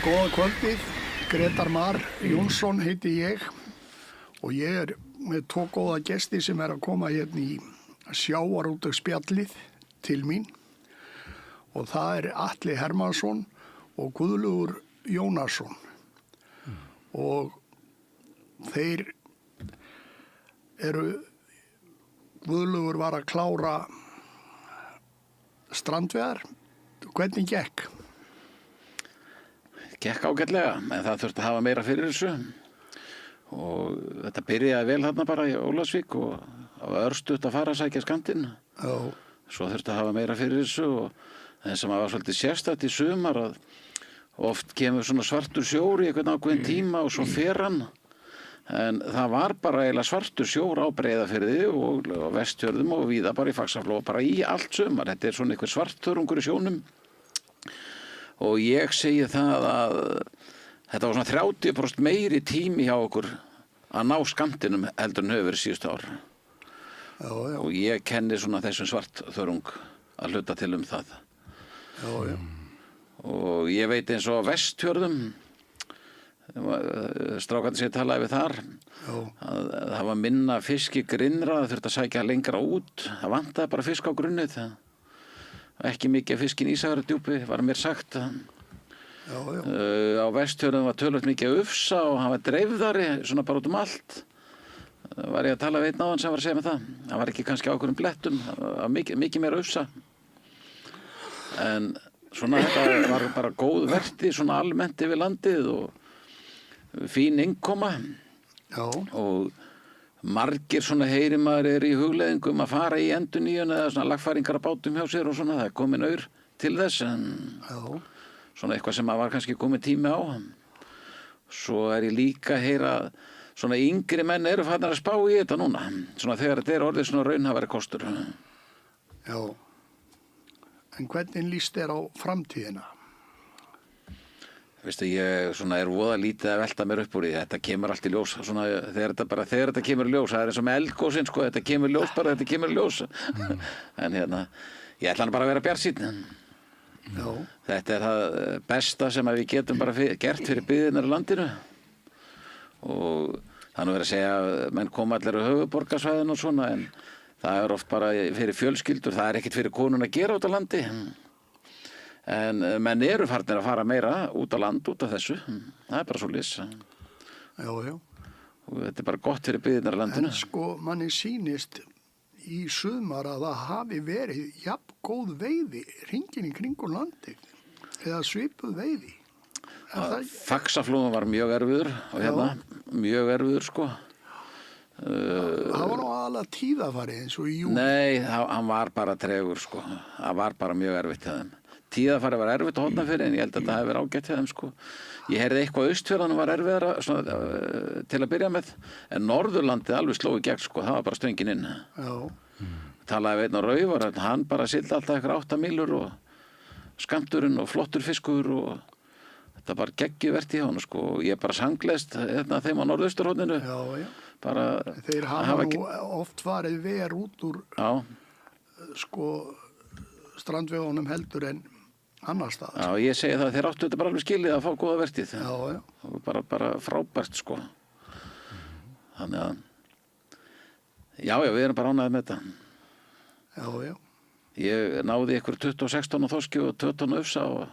Góða kvöldið, Grétar Mar Jónsson heiti ég og ég með 2 góða gesti sem að koma hérna í sjávarútvegsspjallið til mín og það Atli Hermannsson og Guðlaugur Jónasson og þeir Guðlaugur var að klára strandveðar. Hvernig gekk? Gekk ágætlega, en það þurfti að hafa meira fyrir þessu og þetta byrjaði vel þarna bara í Ólafsvík og það var örstutt að fara að sækja skandinn. Svo þurfti að hafa meira fyrir þessu og það sem var svolítið sérstætt í sumar að oft kemur svona svartur sjór í einhvern ákveðin tíma og svo fer hann. En það var bara eiginlega svartur sjór á Breiðafirði og á Vestfjörðum og víða bara í Faxaflóa, bara í allt sumar. Þetta svona einhver svartþörungur í sjónum. Og ég segi það að þetta var svona 30% meiri tími hjá okkur að ná skammtinum heldur en hefur verið síðustu ár. Já. Og ég kenni svona þessum svartþörung að hluta til það. Já. Og ég veit eins og á Vestfjörðum, strákandi sem ég talaði við þar, að það var minna fisk í grynnra, það þurfti að sækja lengra út, það vantaði bara fisk á grunnið. Ekki mikið fiskin í Ísafjarðardjúpi, var mér sagt. Á Vestfjörðum var töluvert mikið ufsa og hann var dreifðari, svona bara út allt. Var ég að tala við einn áðan sem var að segja með það. Það var ekki kannski á einhverjum blettum, mikið meira ufsa. En svona þetta var bara góð verti, svona almennt yfir landið og fín innkoma. Og margir svona heyrimaður í hugleiðingum að fara í endurnýjun eða svona lagfæringar á bátum hjá sér og svona, það komin aur til þess en svona eitthvað sem var kannski komið tími á. Svo ég líka að heyra svona yngri menn farnir að spá í þetta núna, svona þegar þetta orðið svona raunhæfari kostur. Já, en hvernig líst þér á framtíðina? Veistu, ég svona voða lítið að velta mér upp úr því, þetta kemur allt í ljós svona, þegar þetta kemur í ljós, það eins og með eldgosinn sko, þetta kemur í ljós bara, þetta kemur í ljós. En ég ætla bara að vera bjartsýnn. Þetta það besta sem við getum bara gert fyrir byggðirnar í landinu og það verið að segja að menn koma allir á höfuðborgarsvæðinu og svona, en það oft bara fyrir fjölskyldur, það ekkert fyrir konun að gera út á landi. En menn farnir að fara meira út á land, út af þessu. Það bara svoleiðis. Já. Og þetta bara gott fyrir byggðirnar í landinu. En sko, manni sýnist í sumar að það hafi verið jafn góð veiði hringinn í kringum landið. Eða svipuð veiði. Faxaflóðin var mjög erfiður og mjög erfiður sko. Það var nú aðalega tíðafarið eins og í júni. Nei, hann var bara tregur sko. Það var bara mjög erfitt hjá þeim. Tíðafarið var erfitt á Hornafirði en ég held að þetta hefði verið ágætt hjá þeim sko. Ég heyrði eitthvað á Austfjörðunum var erfiðara svona, til að byrja með, en Norðurlandið alveg sló í gegn sko, það var bara stöngin inn. Talaði við einn á Rauvar, hann bara sildi alltaf eitthvað 8 mílur og skammturinn og flottur fiskur og þetta bara geggjuvert í hann sko. Og ég bara sangleist þeim á Norðausturhorninu. Bara þeir hafa nú oft farið ver út úr sko strandvegunum heldur en annar stað. Já, ég segi það að þeir áttu þetta bara alveg skilið að fá góða vertið. Bara frábært sko. Þannig að já, við erum bara ánægðir með þetta. Já. Ég náði ykkur 26 tonn á þorski og 2 tonn ufsa og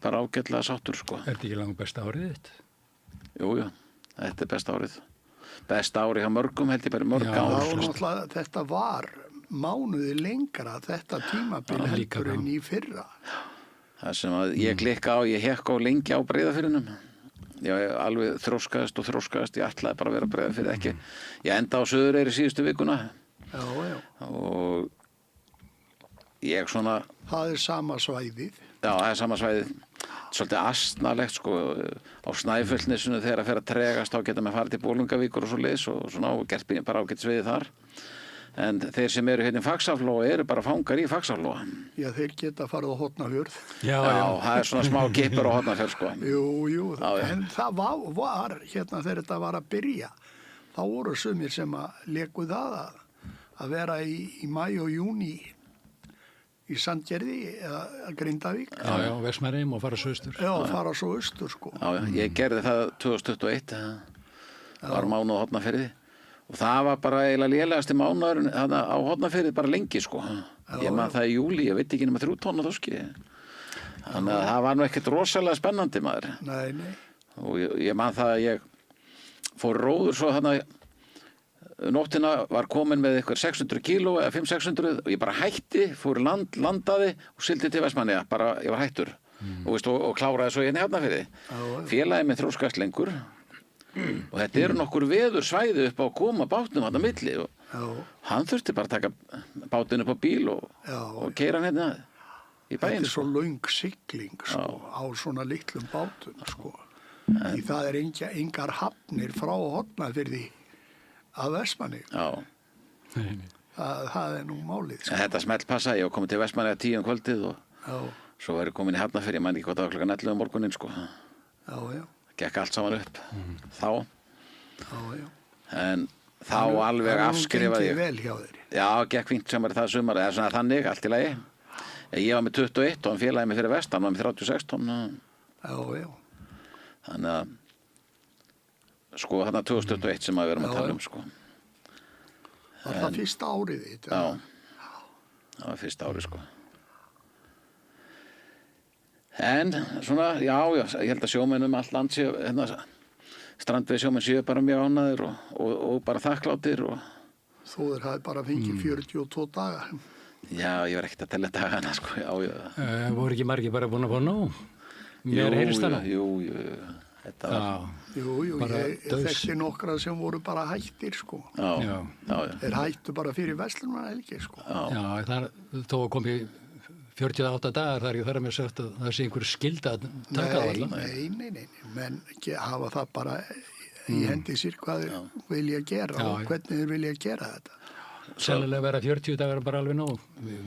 bara ágætlega sáttur sko. Er þetta ekki langt besta árið þitt? Jú, þetta besta árið. Besta árið hjá mörgum held ég bara mörg ár. Já, náttúrulega þetta var mánuði lengra þetta tímabil heldur en í fyrra. Það sem að ég klikka á, ég hekk á lengi á Breiðafirðinum. Ég alveg þróskaðist, ég ætlaði bara að vera Breiðafirði ekki. Ég enda á Suðureyri síðustu vikuna. Já. Og ég svona... Það sama svæðið. Já, það sama svæðið. Svolítið astnalegt sko, á Snæfellsnesinu þegar að fer að tregast, þá geta maður farið til Bolungarvíkur og svo leiðis og svona og gert bara ágætt sviðið þar. En þeir sem hérna í Faxaflóa bara fangar í Faxaflóa. Já, þeir geta farið á Hornafjörð. Já, það svona smá kippur á Hornafjörð sko. Jú, en það var hérna þegar þetta var að byrja. Þá voru sumir sem að leku það að vera í maí og júní í Sandgerði eða Grindavík. Já, Vestmannaeyjum og fara svo austur. Já, fara svo austur, sko. Já, ég gerði það 2021, var mánuð á Hornafirði og það var bara eiginlega lélegasti mánuðurinn á Hornafirði bara lengi, sko. Ég man það í júli, ég veit ekki nema 3 tonn af þorski. Þannig að það var nú ekkert rosalega spennandi, maður. Nei. Og ég man það að ég fór róður svo þannig nóttina var komin með eitthvað 600 kíló eða 500-600 og ég bara hætti, fór í landaði og sildi til Vestmannaeyja, bara ég var hættur og kláraði svo hérna Hornafirði. Félagið minn þróskast lengur og þetta eru nokkur veðursvæði upp á að koma bátnum þarna milli og hann þurfti bara að taka bátinn upp á bíl og keyra hann hérna í bæinn. Þetta er svo löng sigling, sko, á svona litlum bátum, sko. Því það er engar hafnir frá Hornafirði að Vestmannaeyjum. Já. Það er nú málið, sko. Þetta smellpassa, ég var komin til Vestmannaeyja 10 kvöldið og svo var ég komin í Hafnarfirði, ég man ekki hvað það var klukkan 11 morguninn, sko. Já. Gekk allt saman upp þá. Já. En þá alveg afskrifaði ég. Það vel hjá þér. Já, gekk fínt sem það sumar, eða svona þannig, allt í lagi. Ég var með 21 og hann félagið mig fyrir vestan, var með 36 tonn. Já. Þannig að, sko, þarna 2021 sem að við erum að tala sko. Var það fyrsta árið þitt? Já, það var fyrsta árið, sko. En svona, já, ég held að sjómenn um allt land séu, strandvegi sjómenn séu bara mjög ánægðir og bara þakkláttir og... Þó þeir hafi bara fengið 42 daga. Já, ég var ekkert að tella dagana, sko, já. Voru ekki margir bara búin að fá nóg? Mér heyrist það nú. Jú, þetta var... Jú, ég þekkti nokkra sem voru bara hættir, sko. Já. Þeir hættu bara fyrir verslunarhelgi, sko. Já, þó að komi 48 dagar, það er ekki þar að mér sagt að það sé einhver skylda að taka það alla. Nei, menn hafa það bara í hendi sér hvað þeir vilja gera og hvernig þeir vilja gera þetta. Sennilega vera 40 dagar bara alveg nóg.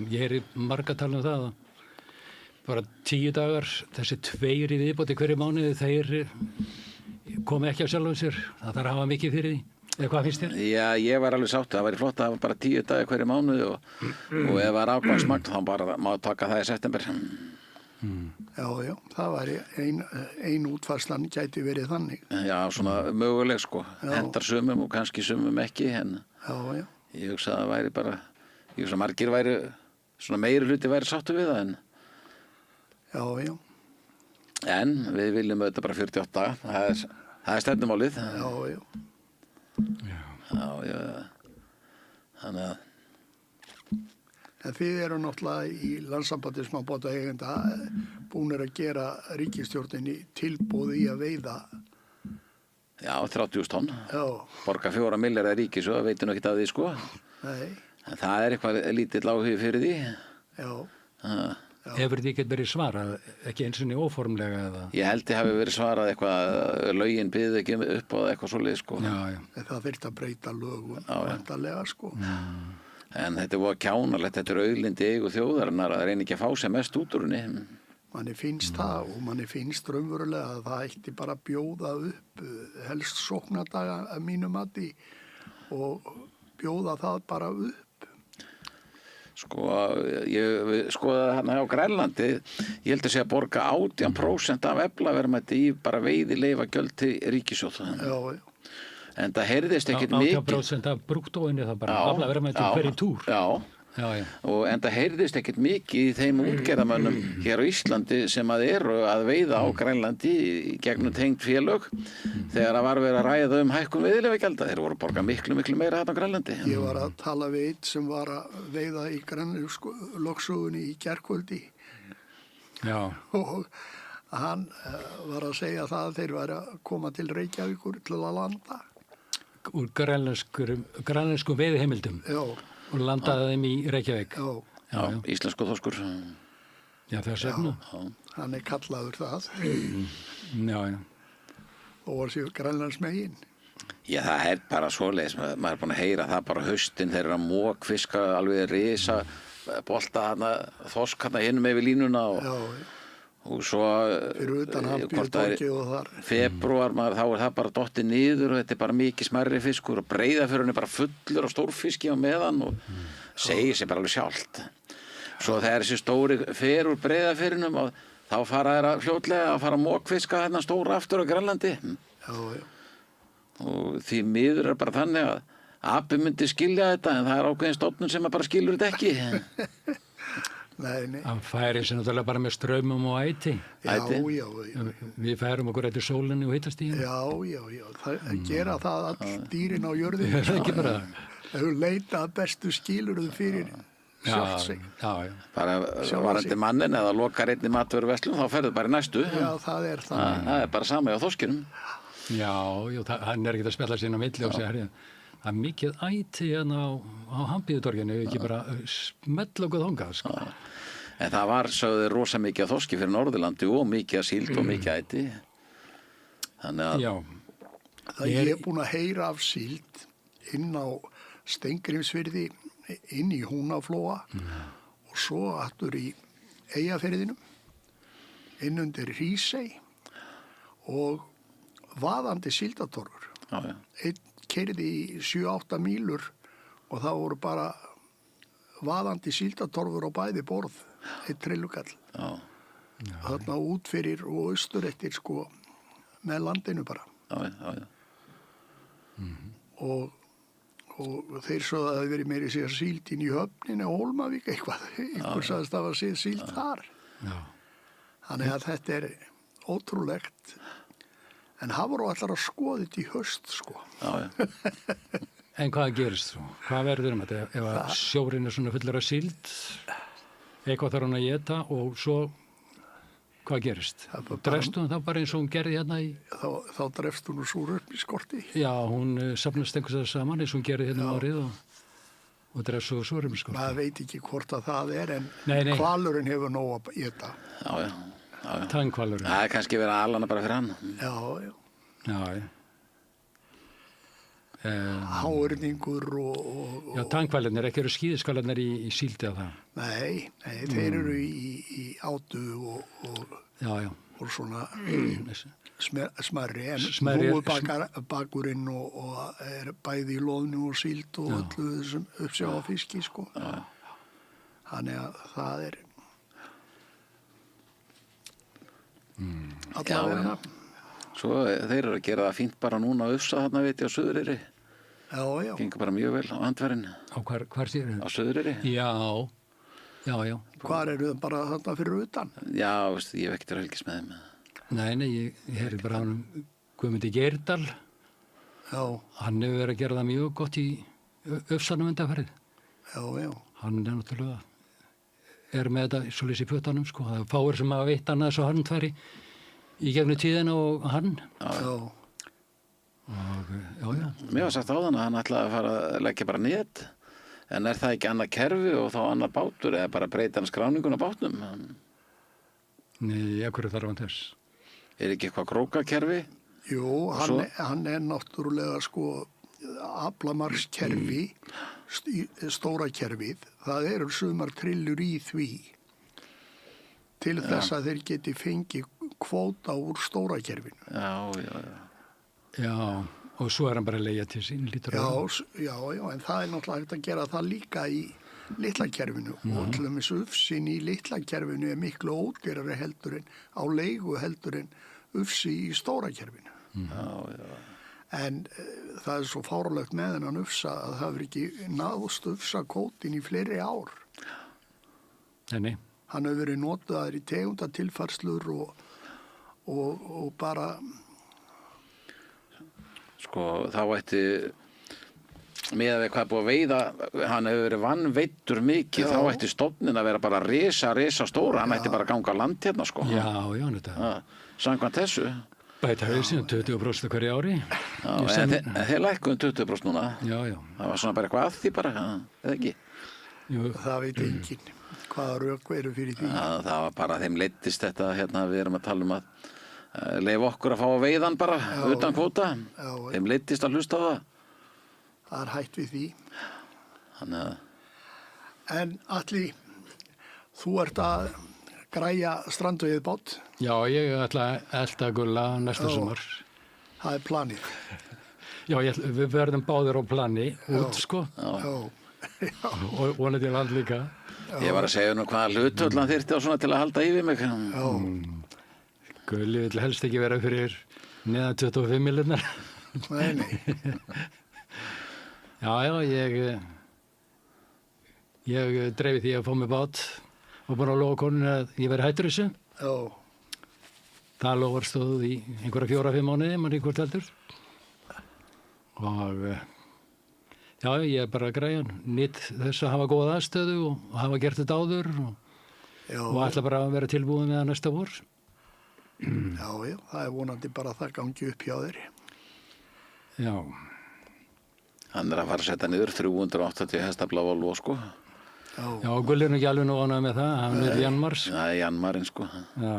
Ég heyri marga tala um það bara 10 dagar, þessi 2 í viðbóti hverju mánuði, þeir komi ekki af sjálfum sér. Það þarf að hafa mikið fyrir því. Eða hvað finnst þér? Já, ég var alveg sátt. Það væri flott að hafa bara 10 dagar hverju mánuði og ef það var afgangsmagn þá bara má taka það í september. Já, það væri ein útfærslan gæti verið þannig. Já, svona möguleg, sko. Hentar sumum og kannski sumum ekki, en já. Ég hugsa að það væri bara, ég hugsa að margir væri, svona meiri hluti væri sáttu við það, en Já. En við viljum auðvitað bara 48 daga, það er stefnumálið. Já. Þannig að... En þið eru náttúrulega í Landssambandi smábátaeigenda búnir að gera ríkisstjórninni tilboð í að veiða. Já, 30.000 tonn. Já. Borga 4 milljarðar ríkis og það veitum ekki af því, sko. Nei. En það er eitthvað lítill áhugi fyrir því. Já. Hefur því ekki verið svarað, ekki eins og niður óformlega eða? Ég held ég hafi verið svarað eitthvað, lögin byggði ekki upp á eitthvað svoleið, sko. Já. Það þyrfti að breyta lögum, vantarlega, sko. En þetta er voða kjánalegt, þetta er auðlindi eigu þjóðarinnar að reyna ekki að fá sem mest út úr henni. Manni finnst það og manni finnst raunverulega að það ætti bara að bjóða upp helst sóknardaga að mínu mati og bjóða það bara upp. Sko, ég skoðaði hérna á Grænlandi, ég held að sé að borga 18% af aflaverðmæti í bara veiðileyfagjöld til ríkissjóð. Já. En það heyrðist ekkert mikið. 18% af brúttóinu það bara aflaverðmæti hverju túr. Já. Og en það heyrðist ekkert mikið í þeim útgerðarmönnum hér á Íslandi sem að eru að veiða á Grænlandi í gegnum tengd félög þegar það var verið að ræða hækkun veiðileyfagjalda. Þeir voru að borga miklu meira þarna á Grænlandi. Ég var að tala við einn sem var að veiða í grænlögsögunni í gærkvöldi. Já. Og hann var að segja það að þeir væri að koma til Reykjavíkur til að landa. Úr grænlenskum veiðiheimildum. Já. Og landaði þeim í Reykjavík. Já, íslensku þorskur. Já, þess vegna. Hann er kallaður það. Já. Og var sér grænlandsmegin. Já, það er bara svoleiðis. Maður er búin að heyra það bara haustin. Þeir eru að mókfiska alveg risa, bolta hana, þorsk hana hinn með við línuna og svo fyrir utan Hafnartorgið og þar febrúar, þá er það bara dottið niður og þetta er bara mikið smærri fiskur og Breiðafjörðurinn er bara fullur af stórfiski á meðan og segir sér bara alveg sjálft Svo þegar þessi stóri fer úr Breiðafirðinum og þá fara þeirra fljótlega að fara að mókfiska hérna stóra aftur á Grænlandi. Já. Og því miður bara þannig að api myndi skilja þetta en það ákveðin stofnun sem bara skilur þetta ekki. Nei. Hann færi sér náttúrulega bara með straumum og æti. Já. Við færum okkur eftir sólinni og hittastíðinu. Já. Það gera það all dýrin á jörðinu. Það er ekki bara... Þau leita að bestu skilurðu fyrir sjálft sig. Já. Bara varandi mannin eða lokar einni matvöruverslun þá ferðu bara í næstu. Já, það er þannig. Það er bara sama á þorskinum. Já, hann er ekki að spella sín á milli og segja, herri, það er mikið æti hérna á Hambíðutorginu, ekki bara smell okkur þangað, sko. En það var, sögðu rosa mikið af þorski fyrir Norðurlandi og mikið af síld og mikið æti. Þannig að... Já. Ég er búin að heyra af síld inn á Steingrímsfirði, inn í Húnaflóa og svo aftur í Eyjafirðinum, inn undir Hrísey og vaðandi síldatorfur. Já. Einn keyrði í 7-8 mílur og það voru bara vaðandi síldatorfur á bæði borð, eitt trillugall. Já. Þarna út fyrir og austur eftir sko með landinu bara. Já. Og þeir svo að það hefði verið meiri sér síld inn í höfninni á Hólmavík eitthvað. Einhver sagðist að það var sér síld þar. Já. Þannig að þetta er ótrúlegt. En það voru allar að skoða þetta í haust, sko. Já. En hvað gerist þú? Hvað verður þetta? Ef að sjórinn er svona fullur af síld, eitthvað þarf hann að éta og svo, hvað gerist? Drefst hún þá bara eins og hún gerði hérna í... Þá drefst hún úr súrefni skorti. Já, hún safnast einhvers að saman eins og hún gerði hérna árið og drefst svo súrefni skorti. Maður veit ekki hvort að það er, en Nei. hvalurinn hefur nóg að éta. Já. Tannhvalurinn. Það er kannski verið að alana bara fyrir hann. Já. Háurningur og... Já, tannhvalirnir, ekki eru skíðiskalarnir í síldi af það? Nei, þeir eru í átu og svona smerri, en húfubakurinn og er bæði í loðnu og síld og öllu þessum uppsjáfafiski, sko. Þannig að það er... Já. Svo þeir eru að gera það fínt bara núna að Ufsa þarna veit ég á Suðureyri. Já. Gengur bara mjög vel á Andværin. Hvar séu þau? Á Suðureyri. Já. Hvar eru þau bara þarna fyrir utan? Já, veistu, ég hef ekkert að fylgjast með þeim. Nei, ég heyrði bara hann Guðmundi Geirdal. Já. Hann hefur verið að gera það mjög gott í Ufsanum undanfarið. Já. Hann er náttúrulega með þetta svolítið í pötunum, sko. Það er fáir sem hafa veitt annað svo hann tværi í gegnum tíðina og hann. Já. Mér var sagt á þann að hann ætlaði að fara að leggja bara net. En er það ekki annað kerfi og þá annar bátur eða bara breyta hann skráningun á bátnum? Nei, hverju þarf hann þess? Er ekki eitthvað krókakerfi? Jú, hann er náttúrulega sko aflamarkskerfi, stóra kerfið. Það eru sumar trillur í því til þess að þeir geti fengið kvóta úr stóra kerfinu. Já, og svo er hann bara að leigja til sín, lítur á. Já, en það er náttúrulega hægt að gera það líka í litla kerfinu og til dæmis ufsin í litla kerfinu er miklu ódýrari heldur en á leigu heldur en ufsi í stóra kerfinu. En það er svo fáralegt með þennan ufsa að það hefur ekki náðust ufsa kvótin í fleiri ár. Nei. Hann hefur verið notaður í tegundatilfærslur og bara... Sko, þá ætti, með við hvað er búið að veiða, hann hefur verið vannveiddur mikið, þá ætti stofnin að vera bara risa stóra, hann ætti bara að ganga land hérna, sko. Já, þetta. Samkvæmt þessu. Bæta hausinn 20% hverju ári. Já, þeir lækkuðum 20% núna. Já. Það var svona bara eitthvað að því bara, eða ekki? Jú. Það veit enginn hvaða rök eru fyrir því. Já, það var bara, þeim leiddist þetta, hérna, við erum að tala að leyfa okkur að fá að veiðan bara, utan kvóta. Þeim leiddist að hlusta á það. Það er hætt við því. Þannig að... En Atli, þú ert að græja strandveiðið bát. Já, ég ætla að elda gulla næsta sumar. Það er planið. Já, við verðum báðir á plani út, sko. Já. og vonandi land líka. Ég var að segja nú hvaða hlutvöld hann þyrfti á svona til að halda í við mig. Gulli vill helst ekki vera fyrir neðan 25 miljonar. Nei. Já, ég dreifi því að fá mig bát og bara lofa konunni að ég veri hættur þessu. Já. Það lofar stóð í einhverja 4-5 mánuði, mann í hvort heldur. Og já, ég er bara græjan, nýtt þess að hafa góða aðstöðu og hafa gert þetta áður og ætla bara að vera tilbúin með það næsta vor. Já, það er vonandi bara að það gangi upp hjá þér. Já. Hann er að fara að setja niður 380 hestafla Volvo, sko. Já, Gulli er nú ekki alveg nú ánægður með það, hann er Janmars. Það er Janmarinn, sko. Já.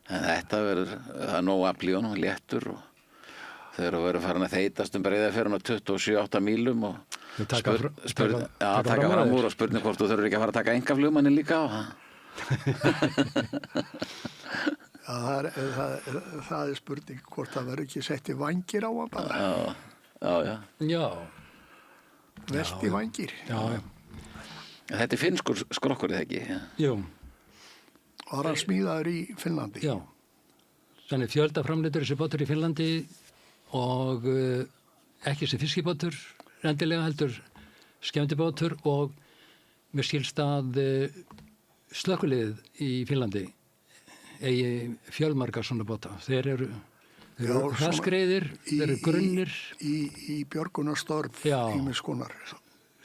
En þetta verður, það er nóg afl í honum, léttur og þau eru verið farin að þeytast Breiðafjörðinn á 27-8 mílum og taka fram úr og spurning hvort þú þurfur ekki að fara að taka einkaflugmannin líka á. Já, það er spurning hvort það verður ekki setti vængir á hann bara. Já. Velti vængir. Já. Þetta er finnskur skrokkur, eða ekki? Jú. Var hann smíðaður í Finnlandi? Já. Þannig fjöldaframleitur þessi bátur í Finnlandi og ekki sem fiskibátur endilega heldur skemmtibátur og mér skilst að slökkvilið í Finnlandi eigi fjölmarga svona báta. Þeir eru hraðskreiðir, þeir eru grunnir. Í björgunarstörf ýmiss konar.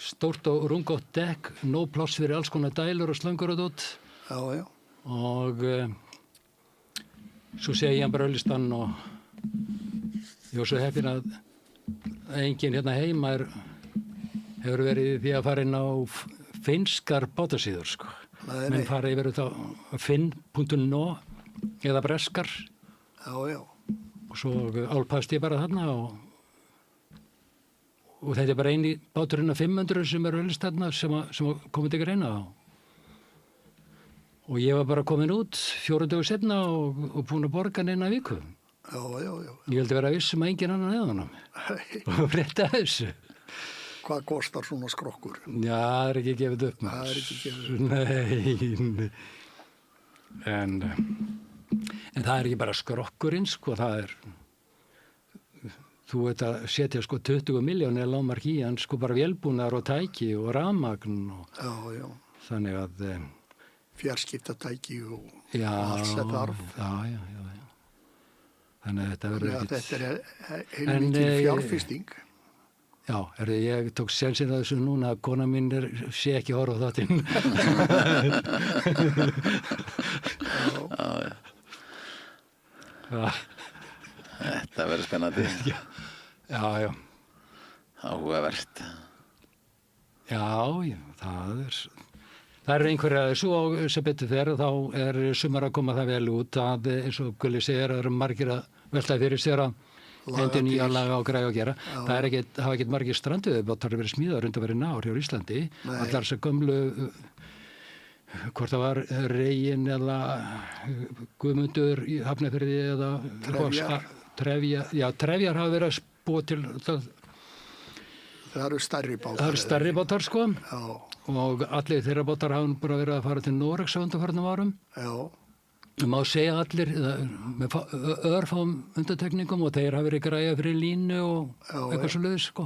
Stórt og rungótt dekk, nóg pláss fyrir alls konar dælur og slöngur og dótt. Já. Og svo segi ég hann bara auðlistan og ég var svo heppinn að enginn hérna heima hefur verið því að fara inn á finnskar bátasíður, sko. Menn fara yfir þetta finn.no eða breskar. Já. Og svo álpast ég bara þarna og þetta er bara eini báturinn af 500 sem eru auðlist þarna sem komið til greina á. Og ég var bara komin út 4 dögur seinna og búin að borga hann eina viku. Já. Ég vildi vera viss að enginn annan eðan á mig. Og frétta þessu. Hvað kostar svona skrokkur? Já, það er ekki gefið upp. Það er ekki gefið upp. Nei. En það er ekki bara skrokkurinn, sko. Það er... Þú veit að setja sko 20 miljónir lágmark í hann, sko bara vélbúnaðar og tæki og rafmagn og... Já. Þannig að... Fjarskiptatæki og allt sem þarf. Já. Þannig að þetta verður ekkert... Þetta er heilmikil fjárfesting. Já, ég tók sénsinn að þessu núna að kona mín sé ekki horfa á þáttinn. Já. Þetta verður spennandi. Já. Áhugavert. Já, það er einhverja, svo sem betur fer, þá er sumar að koma það vel út að, eins og Gulli segir, það eru margir að velta fyrir sér að endur nýja laga og græja og gera. Það hafa ekkert margir stranduðubátar verið smíðaðar undanfarin ár hjá Íslandi. Allar þessar gömlu, hvort það var Reginn eða Guðmundur í Hafnarfirði eða Trefjar hafa verið að búa til það. Það eru stærri bátar. Það eru stærri bátar, sko. Já. Og allir þeirra bátar hafa bara verið að fara til Noregs á undanfarnum árum. Já. Má segja allir með örfám undantekningum og þeir hafa verið græja fyrir línu og eitthvað svo leiðis, sko.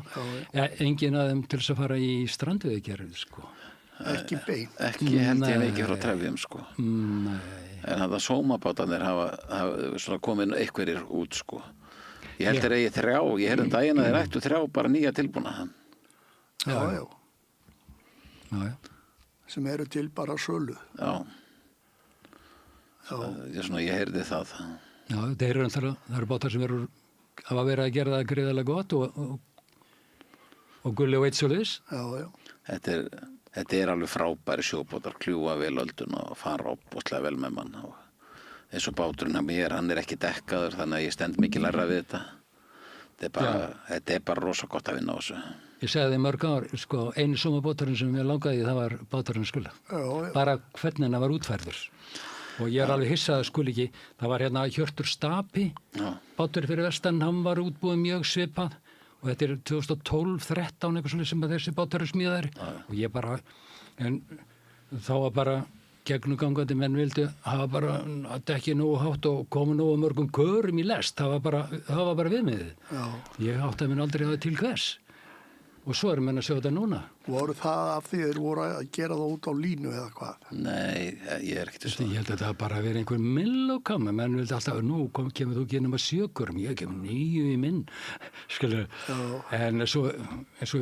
Enginn af þeim til þess að fara í strandveiðgerð, sko. Ekki bein. Ekki held ég ekki frá Trefjum, sko. Nei. En það sómabátarnir hafa svona komið einhverjir út, sko. Ég held þeir eigi 3, ég heyrði daginn að þeir ættu 3 bara nýja tilbúna. Já. Sem eru til bara sölu. Já. Ég heyrði það. Já, það eru bátar sem hafa verið að gera það greiðarlega gott og Gulli og eitt svoleiðis. Já. Þetta er alveg frábæri sjóbátar, kljúfa vel öldun og fara opbúslega vel með mann. Eins og báturinn að mér, hann er ekki dekkaður, þannig að ég stend mikið læra við þetta. Þetta er bara rosa gott að vinna á þessu. Ég segði því mörg ár, sko, einu sumabáturinn sem ég langaði, það var báturinn Skulla. Bara hvernig hann var útfærður. Og ég er alveg hissað að skuli ekki. Það var hérna Hjörtur Stapi, bátur fyrir vestan, hann var útbúið mjög svipað. Og og þetta er 2012-13 eitthvað svona sem að þessi bátar eru smíðaðir og ég bara, en þá var bara gegnugangandi menn vildu hafa bara að dekki nógu hátt og komu nógu mörgum körum í lest, það var bara viðmiðið. Já. Ég átti að minn aldrei að það til hvers og svo erum menn að sjá þetta núna. Voru það af því þeir voru að gera það út á línu eða hvað? Nei, ég er ekki til Ég held að það bara verið einhver millókam, menn vildi alltaf, nú kemur þú ekki inn að 7 körum, ég kemur 9 í minn, skilur. En svo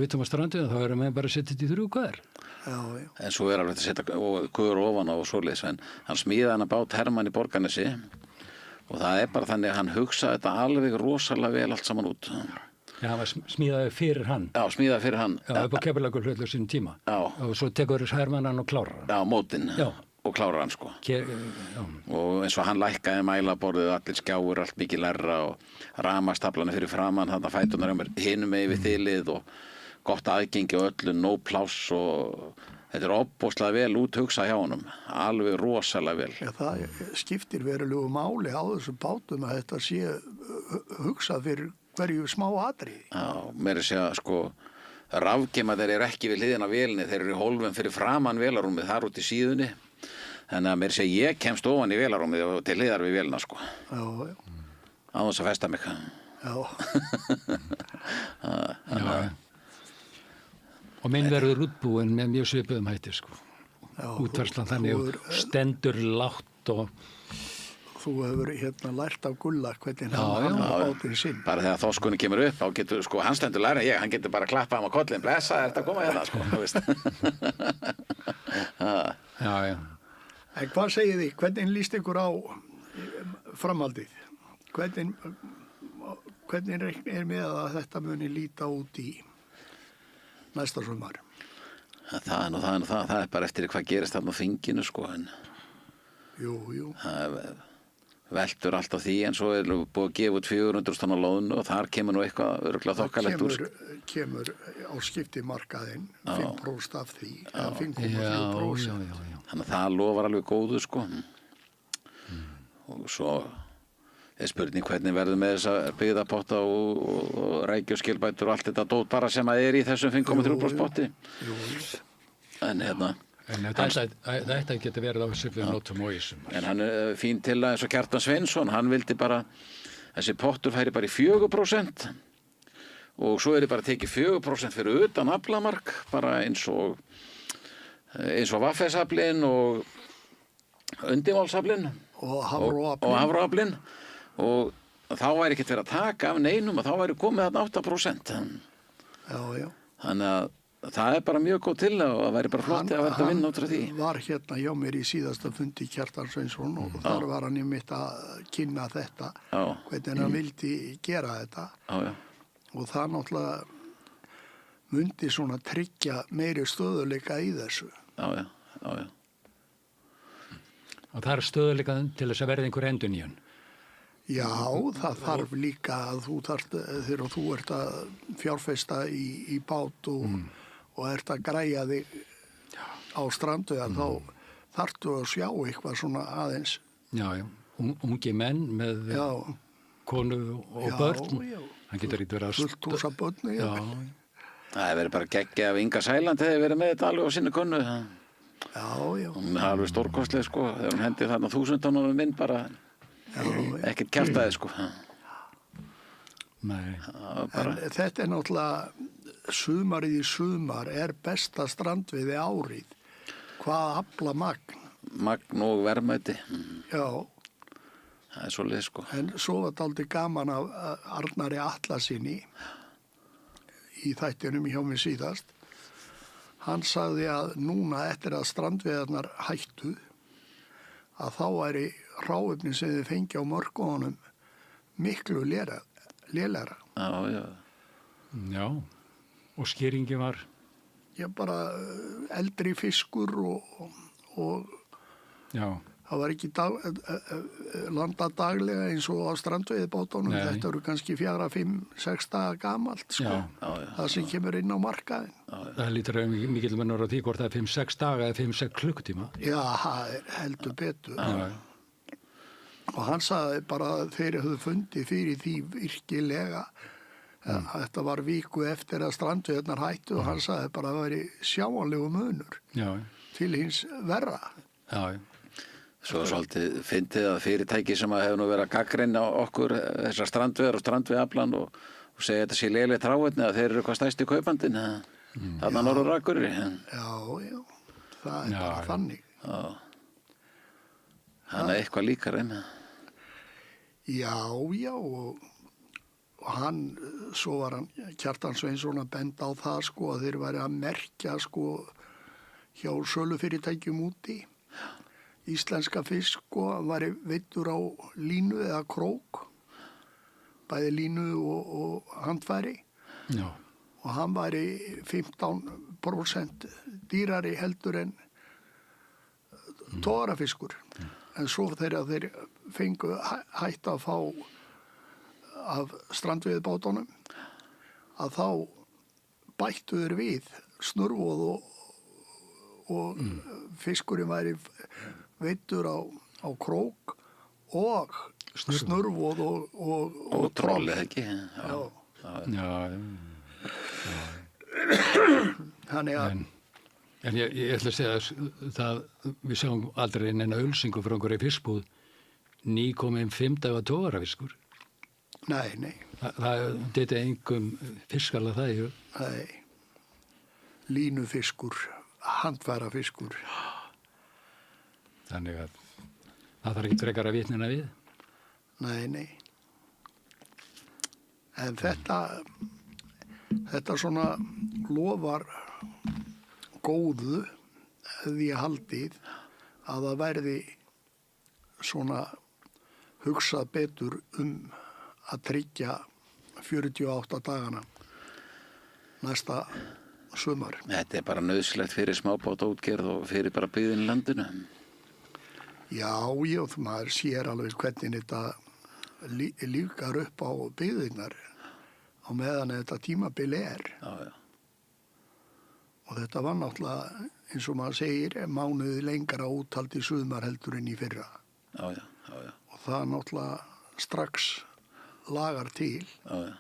vitum að stranduða, þá erum menn bara að setja þetta í 3 köður. Já. En svo er alveg að setja köður ofan á og svoleiðis, en hann smíðaði hann að bát Hermann í Borgarnesi og það er bara þannig að hann hugsaði þetta alveg rosalega vel allt saman út. Já, hann var smíðaði fyrir hann. Já, smíðaði fyrir hann. Já, upp á Keflavíkurflugvelli á sínum tíma. Já. Og svo tekur Hermann hann og klárar hann. Já, mótinn. Já. Og klárar hann, sko. Já. Og eins og hann lækkaði mælaborðið, allir skjáur, allt mikið lærra og ramastaflana fyrir framann, þarna fætunar hinum með við þilið og gott aðgengi og öllu, no pláss og þetta er opbóðslega vel úthugsað hjá honum, alveg rosalega vel. Já, það skiptir verulegu máli á þessum bátum að þetta sé hugsað fyrir hverju smá atriði. Já, mér er segja, sko, rafgema þeir eru ekki við hliðina á vélinni, þeir eru í hólfum fyrir framann vélarúmið, þar út í síðunni. Þannig að mér segja, ég kemst ofan í vélarúmið og til hliðar við vélina, sko. Já. Á þess að festa mig. Já. Já. Og minn verður útbúin með mjög svipuðum hætti, sko. Útvarslan þannig stendur lágt og þú hefur lært af Gulla hvernig hann bátinn sinn. Bara þegar þorskunni kemur upp, þá getur, sko, hann stendur læra en ég, hann getur bara að klappa hann á kollin, blessa, er þetta að koma hérna, sko, þú veist. Já. En hvað segið þið, hvernig líst ykkur á framhaldið? Hvernig er með að þetta muni líta út í næsta sumar? Það er bara eftir hvað gerist þarna á þinginu, sko, en Jú. það veltur allt á því, en svo er búið að gefa út 400 tonna lónu og þar kemur nú eitthvað örugglega þokkalegt úr. Kemur á skiptimarkaðinn 5% af því, eða 5,3%. Já. Þannig að það lofar alveg góðu, sko. Og svo er spurning hvernig verður með þessa byggðapotta og rækjuskilbætur og allt þetta dót bara sem að er í þessum 5,3% potti. En En þetta getur verið á svipum nótum og ísum. En hann er fín til að eins og Kjartan Sveinsson, hann vildi bara, þessi pottur færi bara í 4% og svo er bara tekið 4% fyrir utan aflamark, bara eins og Vaffesaflinn og Undirmálsaflinn og Hafraaflinn og þá væri ekkert verið að taka af neinum og þá væri komið þarna 8%. Já. Þannig að það er bara mjög góð til og það væri bara flott að verða að vinna út frá því. Hann var hérna hjá mér í síðasta fundi Kjartan Sveinsson og þar var hann einmitt að kynna þetta, hvernig hann vildi gera þetta. Já. Og það náttúrulega mundi svona tryggja meiri stöðuleika í þessu. Já. Og það er stöðuleika til þess að verða einhver endurnýjun. Já, það þarf líka að þegar þú ert að fjárfesta í bát og ert að græja þig á strandu þá þarftu að sjá eitthvað svona aðeins. Já. Ungi menn með konu og börn. Hann getur ekki verið að fullt hús af börnu. Já. Það hefur verið bara geggja af Inga Sæland hefur verið með þetta alveg á sinni konu. Já. Hún er alveg stórkostleg, sko, þegar hún hendi þarna 1000 tonnar minn bara ekkert kjaftaði, sko. Nei. En þetta er náttúrulega sumarið í sumar er besta strandveiði árið. Hvað afla magn? Magn og verðmæti. Já. Það er svolítið, sko. En svo var dálítið gaman af Arnari Atlasinni í þættinum hjá mig síðast. Hann sagði að núna eftir að strandveiðarnar hættu að þá væri hráefni sem þið fengi á mörkunum miklu lélegra. Já. Og skýringi var? Já, bara eldri fiskur og það var ekki landa daglega eins og á strandveiðibátunum. Þetta eru kannski 4, 5, 6 daga gamalt, sko. Það sem kemur inn á markaðin. Það lítur að mikill munur á því hvort það er 5-6 daga eða 5-6 klukkutíma. Já, það er heldur betur. Og hann sagði bara að þeir höfðu fundið fyrir því virkilega Þetta var viku eftir að strandveiðarnar hættu og hann sagði bara að það væri sjáanlegu munur Já, til hins verra. já, Svo svolítið fyndið að fyrirtæki sem hefur nú verið að gagnrýna okkur þessar strandveiðar og strandveiðaflan og segja þetta sé léleg tráinni að þeir eru hvað stærsti kaupandinn þarna norður Akureyri. Já, það er bara já. þannig. Þannig að eitthvað líkar en. Já, og hann, svo var hann Kjartan Sveinsson að benda á það sko að þeir væri að merkja sko hjá sölufyrirtækjum úti. Íslenska fisk sko væri veiddur á línu eða krók, bæði línu og handfæri. já, Og hann væri 15% dýrari heldur en togarafiskur. En svo þegar þeir fengu hætt að fá af strandveiðbátunum að þá bættu þeir við snurvoð og fiskurinn væri veiddur á krók og snurvoð og troll eða ekki. Já. já. Þannig að En ég ætla að segja það, við sjáum aldrei neina ölsingu frá einhverju fiskbúð, nýkominn 5 daga togarafiskur. nei, Það þetta engum fiskala það í hug. línufiskur, handfærafiskur. Þannig að það þarf ekki frekar að vitnina við. Nei. En þetta svona lofar góðu því haldið að það verði svona hugsað betur að tryggja 48 dagana næsta sumar. Þetta er bara nauðsynlegt fyrir smábátaútgerð og fyrir bara byggðin í landinu. Já, maður sér alveg hvernig þetta líkar upp á byggðirnar á meðan þetta tímabil er. Já. Og þetta var náttúrulega, eins og maður segir, mánuði lengra úthald í sumar heldur en í fyrra. Já. Og það náttúrulega strax lagar til. Já.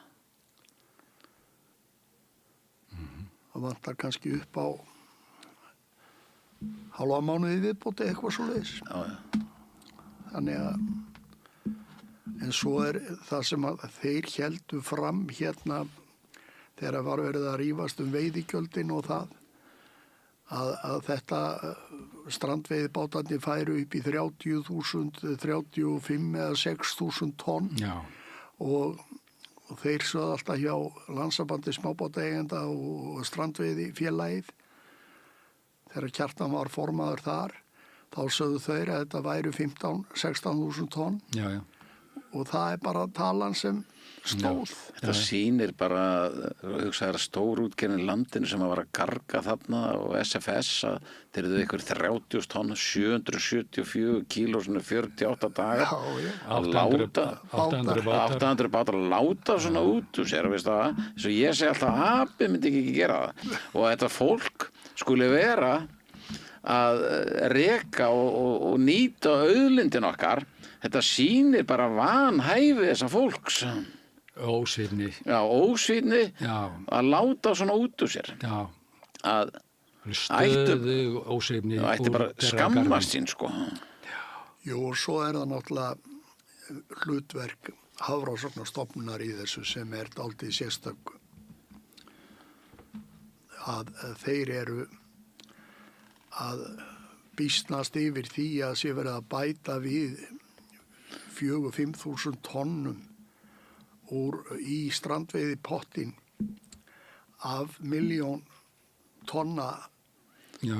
Það vantar kannski upp á hálfa mánuði viðbóti eitthvað svoleiðis. Já. Þannig að, en svo er það sem að þeir héldu fram hérna þegar var verið að rífast veiðigjöldin og það að þetta strandveiðibátandi færu upp í 30.000, 35 eða 6.000 tonn Já, og þeir sögðu alltaf hjá Landssambandi smábátaeigenda og strandveiði félagið þegar Kjartan var formaður þar þá sögðu þeir að þetta væru 15-16.000 tonn já. og það er bara talan sem stóð. Þetta sýnir bara, hugsaður að stórútgerðin landinu sem að var að garga þarna og SFS að þeir eru ykkur 30 tonn, 774 kíló, 48 dagar. Já. Að láta 800 bátar. 800 bátar að láta svona út úr sér, veist það? Svo ég segi alltaf að apið myndi ekki gera það. Og þetta fólk skuli vera að reka og nýta auðlindin okkar. Þetta sýnir bara vanhæfi þessa fólks. Ósvífni. Já, ósvífni Já, að láta svona út úr sér. já. Að Stöðu ósvífni. það ætti bara skammast sín, sko. Jú, og svo er það náttúrulega hlutverk Hafrannsóknastofnunar í þessu sem er dálítið sérstök að þeir eru að býsnast yfir því að sé verið að bæta við 4-5 þúsund tonnum í strandveiði pottin af 1.000.000 tonna Já,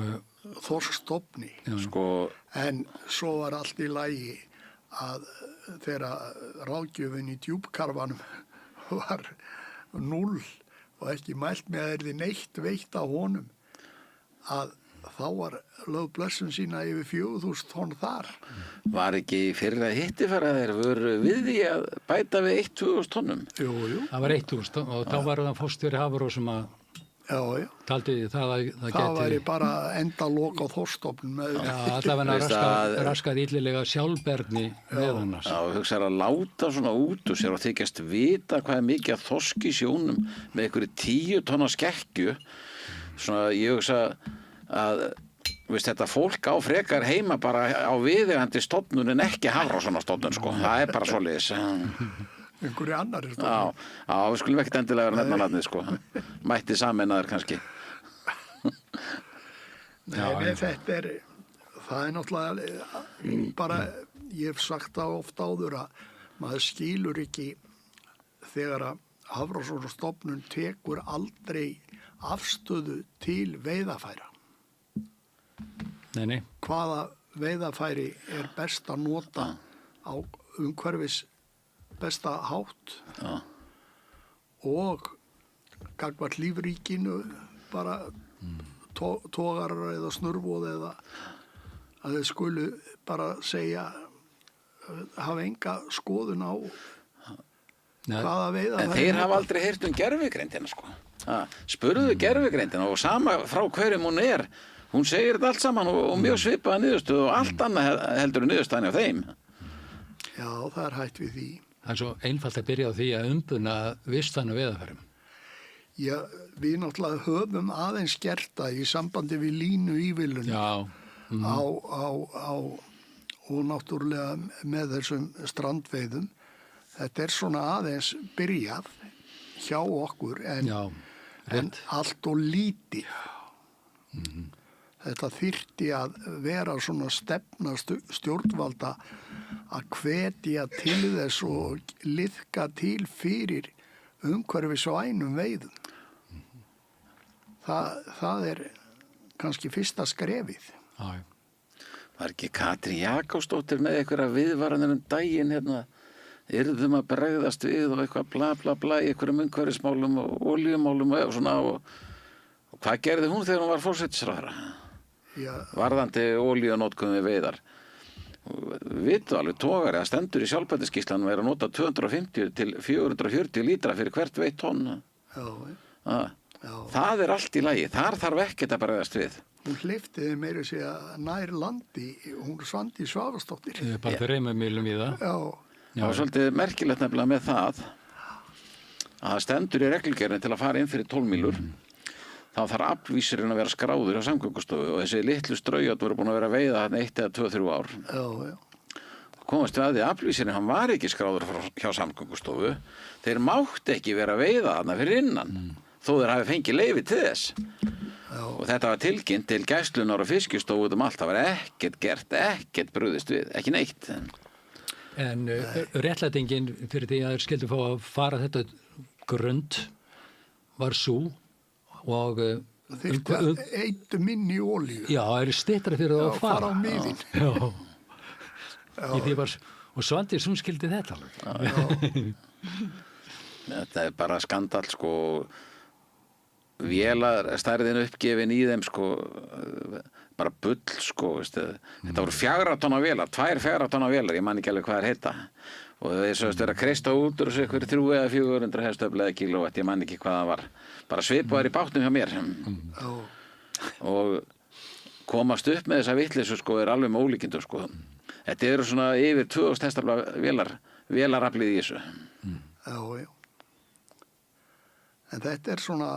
þorskstofni. Sko, En svo var allt í lagi að þegar ráðgjöfin í djúpkarfanum var 0 og ekki mælt með að það yrði neitt veitt af honum að þá var lögð blessun sína yfir 4.000 tonn þar. var ekki fyrir að hittifæra þeir voru við því að bæta við 1-2 tonnum. Jú. það var 1.000 og þá var það fórstjóri Hafró sem að Já, já. Taldi þið það að það Það væri geti... bara enda loka á þorstofnum með Já, allavega Veist raskað illilega sjálfbergni með annars. Já, hugsaður að láta svona út úr sér og þykjast vita hvað er mikið að þorski í sjónum með einhverju 10 tonna skekkju. Svona, ég hugsa að þetta fólk á frekar heima bara á viðeigandi stofnun en ekki hafrásonarstofnun, sko. Það er bara svoleiðis. einhverju annari stofnun. Já, við skulum ekkert endilega vera nefna nafnið, sko. Mætti sameinaður kannski. Nei, það er náttúrulega bara, ég hef sagt það ofta áður að maður skilur ekki þegar að Hafrannsóknastofnun tekur aldrei afstöðu til veiðafæra. Nei. Hvaða veiðafæri er best að nota á umhverfis besta hátt og gagnvart lífríkinu bara togarar eða snurvoð eða að þeir skulu bara segja hafa enga skoðun á hvaða veiðafæri. En þeir hafa aldrei heyrt gervigreindina, sko. Spurðu gervigreindina og sama frá hverjum hún er. Hún segir þetta allt saman og mjög svipaða niðurstöðu og allt annað heldur niðurstaðan af þeim. Já, það er hætt við því. Það er svo einfalt að byrja á því að umbuna vistvænu veiðarfærum. Já, við náttúrulega höfum aðeins gert það í sambandi við línu ívilun og náttúrulega með þessum strandveiðum. Þetta er svona aðeins byrjað hjá okkur en allt og lítið. Þetta þyrfti að vera svona stefna stjórnvalda að hvetja til þess og liðka til fyrir umhverfisvænum veiðum. Það er kannski fyrsta skrefið. Já. Var ekki Katrín Jakobsdóttir með einhverja viðvaranir daginn hérna, yrðum að bregðast við og eitthvað bla bla bla í einhverjum umhverfismálum og olíumálum og svona og hvað gerði hún þegar hún var forsætisráðherra? Varðandi olíunótkun við veiðar. Vitu alveg togari að stendur í sjálfbætisskýrslanum er að nota 250 til 440 lítra fyrir hvert veitt tonn. Það er allt í lagi. Þar þarf ekkert að bregðast við. Hún hleypti meira að segja nær landi. Hún Svandís Svavarsdóttir. Bara 3 mílum í það. Það var svolítið merkilegt nefnilega með það að stendur í reglugerðinni til að fara inn fyrir 12 mílur. Þá þarf aflvísirinn að vera skráður á Samgöngustofu og þessi litlu straujátt voru búin að vera að veiða hann 1 eða 2-3 ár. Komast við að því að aflvísirinn hann var ekki skráður hjá Samgöngustofu. Þeir mátti ekki vera að veiða hann fyrir innan, þó þeir hafi fengið leyfi til þess. Og þetta var tilkynnt til Gæslunar og Fiskistofu út allt. Það var ekkert gert, ekkert brugðist við, ekki neitt. En réttlætingin fyrir því að þeir skildu fá að fara þetta grund var sú og eitt minni olíu. Já, það er styttra fyrir það að fara á miðin. Og Svandís, hún skildi þetta alveg. Þetta er bara skandall, sko. Vélarstærðin uppgefin í þeim, sko, bara bull, sko. Þetta voru 4 tonna vélar, 2 4 tonna vélar, ég man ekki alveg hvað er heita. Og þeir sögust vera að kreista út úr þessu ykkur 300 eða 400 hestöfl eða kílóvatt, ég man ekki hvað það var. Bara svipaðar í bátnum hjá mér. Og komast upp með þessa vitleysu, sko, er alveg með ólíkindum, sko. Þetta eru svona yfir 2000 hestafla vélaraflið í þessu. Já. En þetta er svona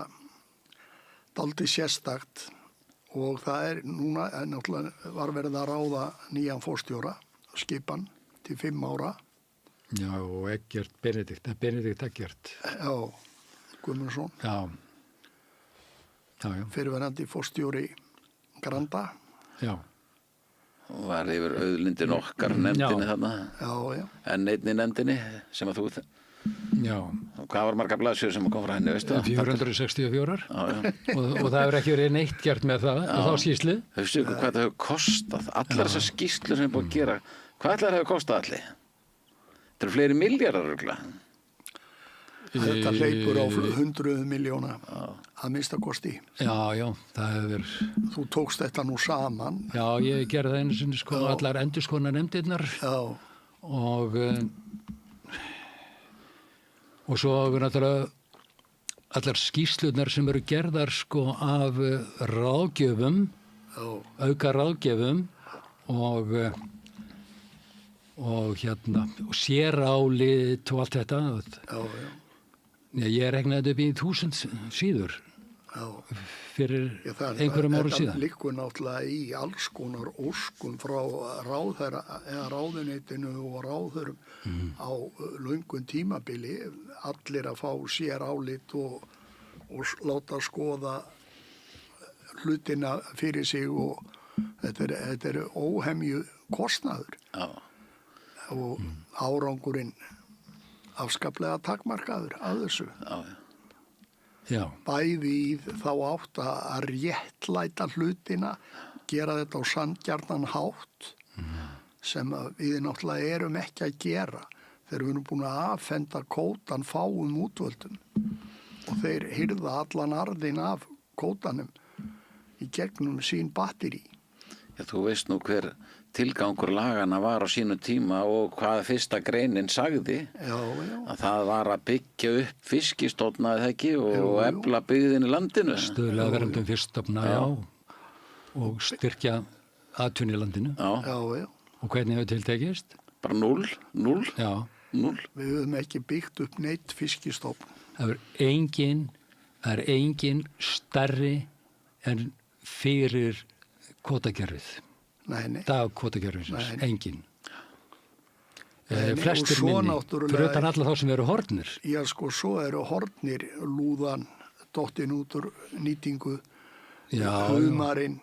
dálítið sérstakt og það er núna, náttúrulega var verið að ráða nýjan forstjóra, skipan til 5 ára. Já, og Benedikt Eggert. Já, Guðmundsson. Já. Fyrrverandi forstjóri Granda. Já. Og var yfir auðlindin okkar nefndinni þarna. Já. En einni nefndinni sem að þú... Já. Og hvað var margar blaðsjör sem kom frá henni, veistu? 464. Og það hefur ekki verið neitt gert með það, og þá skýrslu. Veistu hvað það hefur kostað? Allar þessar skýrslur sem er búið að gera, hvað allar hefur kostað allir? Þetta eru fleiri milljarðar örugglega. Þetta hleypur á 100 miljóna að minnsta kosti. Já, það hefur... Þú tókst þetta nú saman. Já, ég gerði það einu sinni, sko, allar endurskona nefndirnar. Já. Og svo náttúrulega allar skýrslunar sem eru gerðar sko af ráðgjöfum, auka ráðgjöfum og sérálit og allt þetta. Ég regnaði þetta upp í 1000 síður fyrir einhverjum árum síðan. Þetta liggur náttúrulega í alls konar óskum frá ráðherra eða ráðuneytinu og ráðherrum á löngum tímabili, allir að fá sérálit og láta skoða hlutina fyrir sig og þetta er óhemju kostnaður og árangurinn afskaplega takmarkaður að þessu. Já. Bæði í þá átt að réttlæta hlutina, gera þetta á sanngjarnan hátt sem við náttúrulega erum ekki að gera þegar við erum búin að afhenda kvótan fáum útvöldum og þeir hirða allan arðinn af kvótanum í gegnum sín batteri. Já, þú veist nú hver tilgangur lagana var á sínu tíma og hvað fyrsta greinin sagði. Já. Að það var að byggja upp fiskistofna eða ekki og efla byggðin í landinu. Stuðla verndum fiskstofna, já. Og styrkja atvinnu í landinu. Já. Og hvernig hefur tiltekist? Bara 0. Já. 0. Við höfum ekki byggt upp neitt fiskistofn. Það er engin stærri en fyrir kvótakerfið. Nei. Dagkvótakerfisins, engin. Nei, Flestir minni, fyrir utan alla þá sem eru horfnir. Já, sko, svo eru horfnir lúðan, dottin út úr nýtingu, humarinn,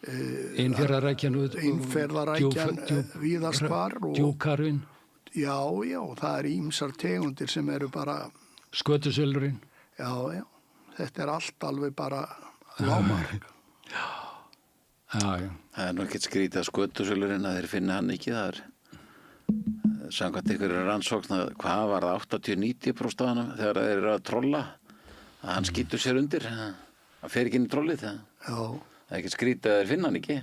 Innfjarðarækjan, víðast hvar. Djúpkarfinn. Já, það er ýmsar tegundir sem eru bara... Skötusölurinn. Já, þetta er allt alveg bara lágmark. Já. Það er nú ekkert skrítið að skötusölurinn að þeir finna hann ekki. Það er samkvæmt ykkur rannsókn að hvað var það 80-90% af hann þegar þeir eru að trolla að hann skýtur sér undir. Það fer ekki inn í trollið. Það er ekkert skrítið að þeir finna hann ekki.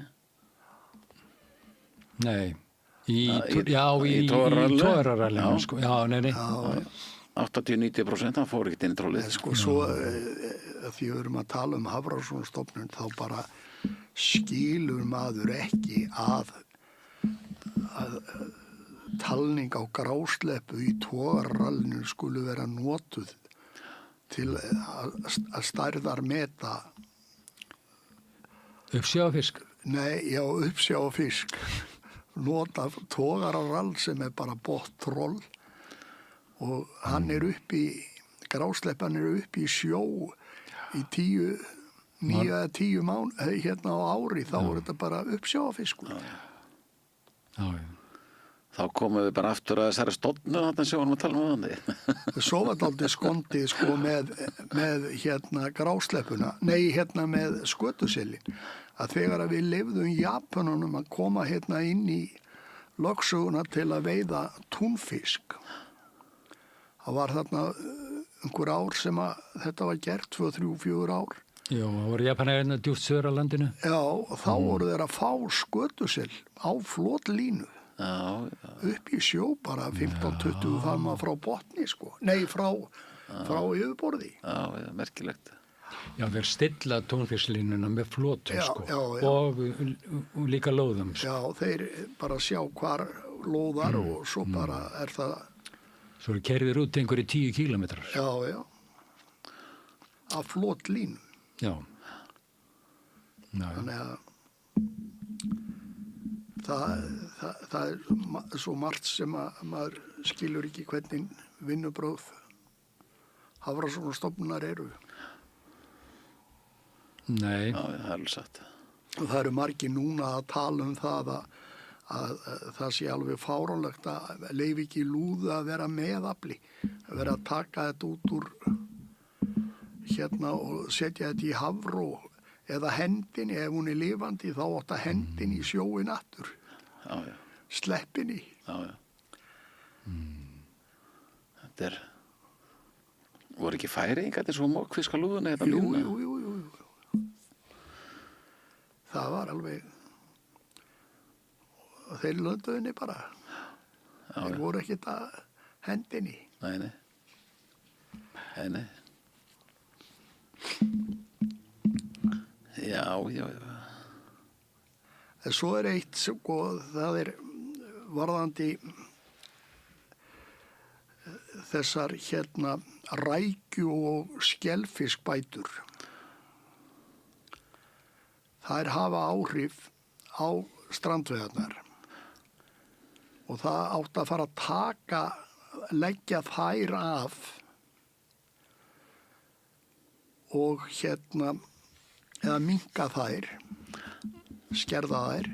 Nei. Í tórarallinu. Sko. Já, nei. 80-90% hann fór ekkert inn í trollið. Sko, svo því við erum að tala um Hafrannsóknastofnun þá bara skilur maður ekki að talning á grásleppu í tórarallinu skulu vera notuð til að stærðar meta uppsjáfisk. Nei, já, uppsjáfisk. Nota tógararall sem er bara bott troll og hann er grásleppan er upp í sjó í 9-10 mánuði hérna á ári, þá er þetta bara uppsjáfiskur. Já. Þá komum við bara aftur að þessari stofnu þarna sem vorum að tala um þannig. Svo var þetta aldrei skondið sko með hérna grásleppuna, með skötusellin, að þegar að við lifðum Japanunum að koma hérna inn í lögsöguna til að veiða túnfisk. Það var þarna einhver ár sem að þetta var gert, 2, 3, 4 ár. Já, það voru Japanir djúpt söður á landinu. Já, og þá voru þeir að fá skötusel á flotlínu. Já. Upp í sjó bara 15-20 farma frá botni sko. Nei, frá yfirborði. Já, merkilegt. Já, þeir stilla tónfisklínuna með flotum sko. Já. Og líka lóðum. Sko. Já, þeir bara sjá hvar lóðar og svo bara er það... Svo er kerðir út einhverju 10 kílómetrar. Já. Af flotlínu. Já. Þannig að það er svo margt sem að maður skilur ekki hvernig vinnubrögð Hafrannsóknastofnunar eru. Nei. Já, það er alveg satt. Og það eru margir núna að tala um það að það sé alveg fáránlegt að leyfi ekki lúðu að vera meðafli, að vera að taka þetta út úr hérna og setja þetta í hafró eða hendinni, ef hún er lifandi þá átt að hendin í sjóin aftur. Já. Sleppinni. Já. Þetta voru ekki Færeyingar svo mokkfiska lúðuna þetta lína? Jú. Það var alveg, þeir lönduðinni bara. Já. Þeir voru ekkert að hendinni. Nei. Já. En svo eitt, sko, það varðandi þessar rækju og skelfiskbætur. Þær hafa áhrif á strandveiðarnar og það átti að fara að leggja þær af og eða minnka þær, skerða þær.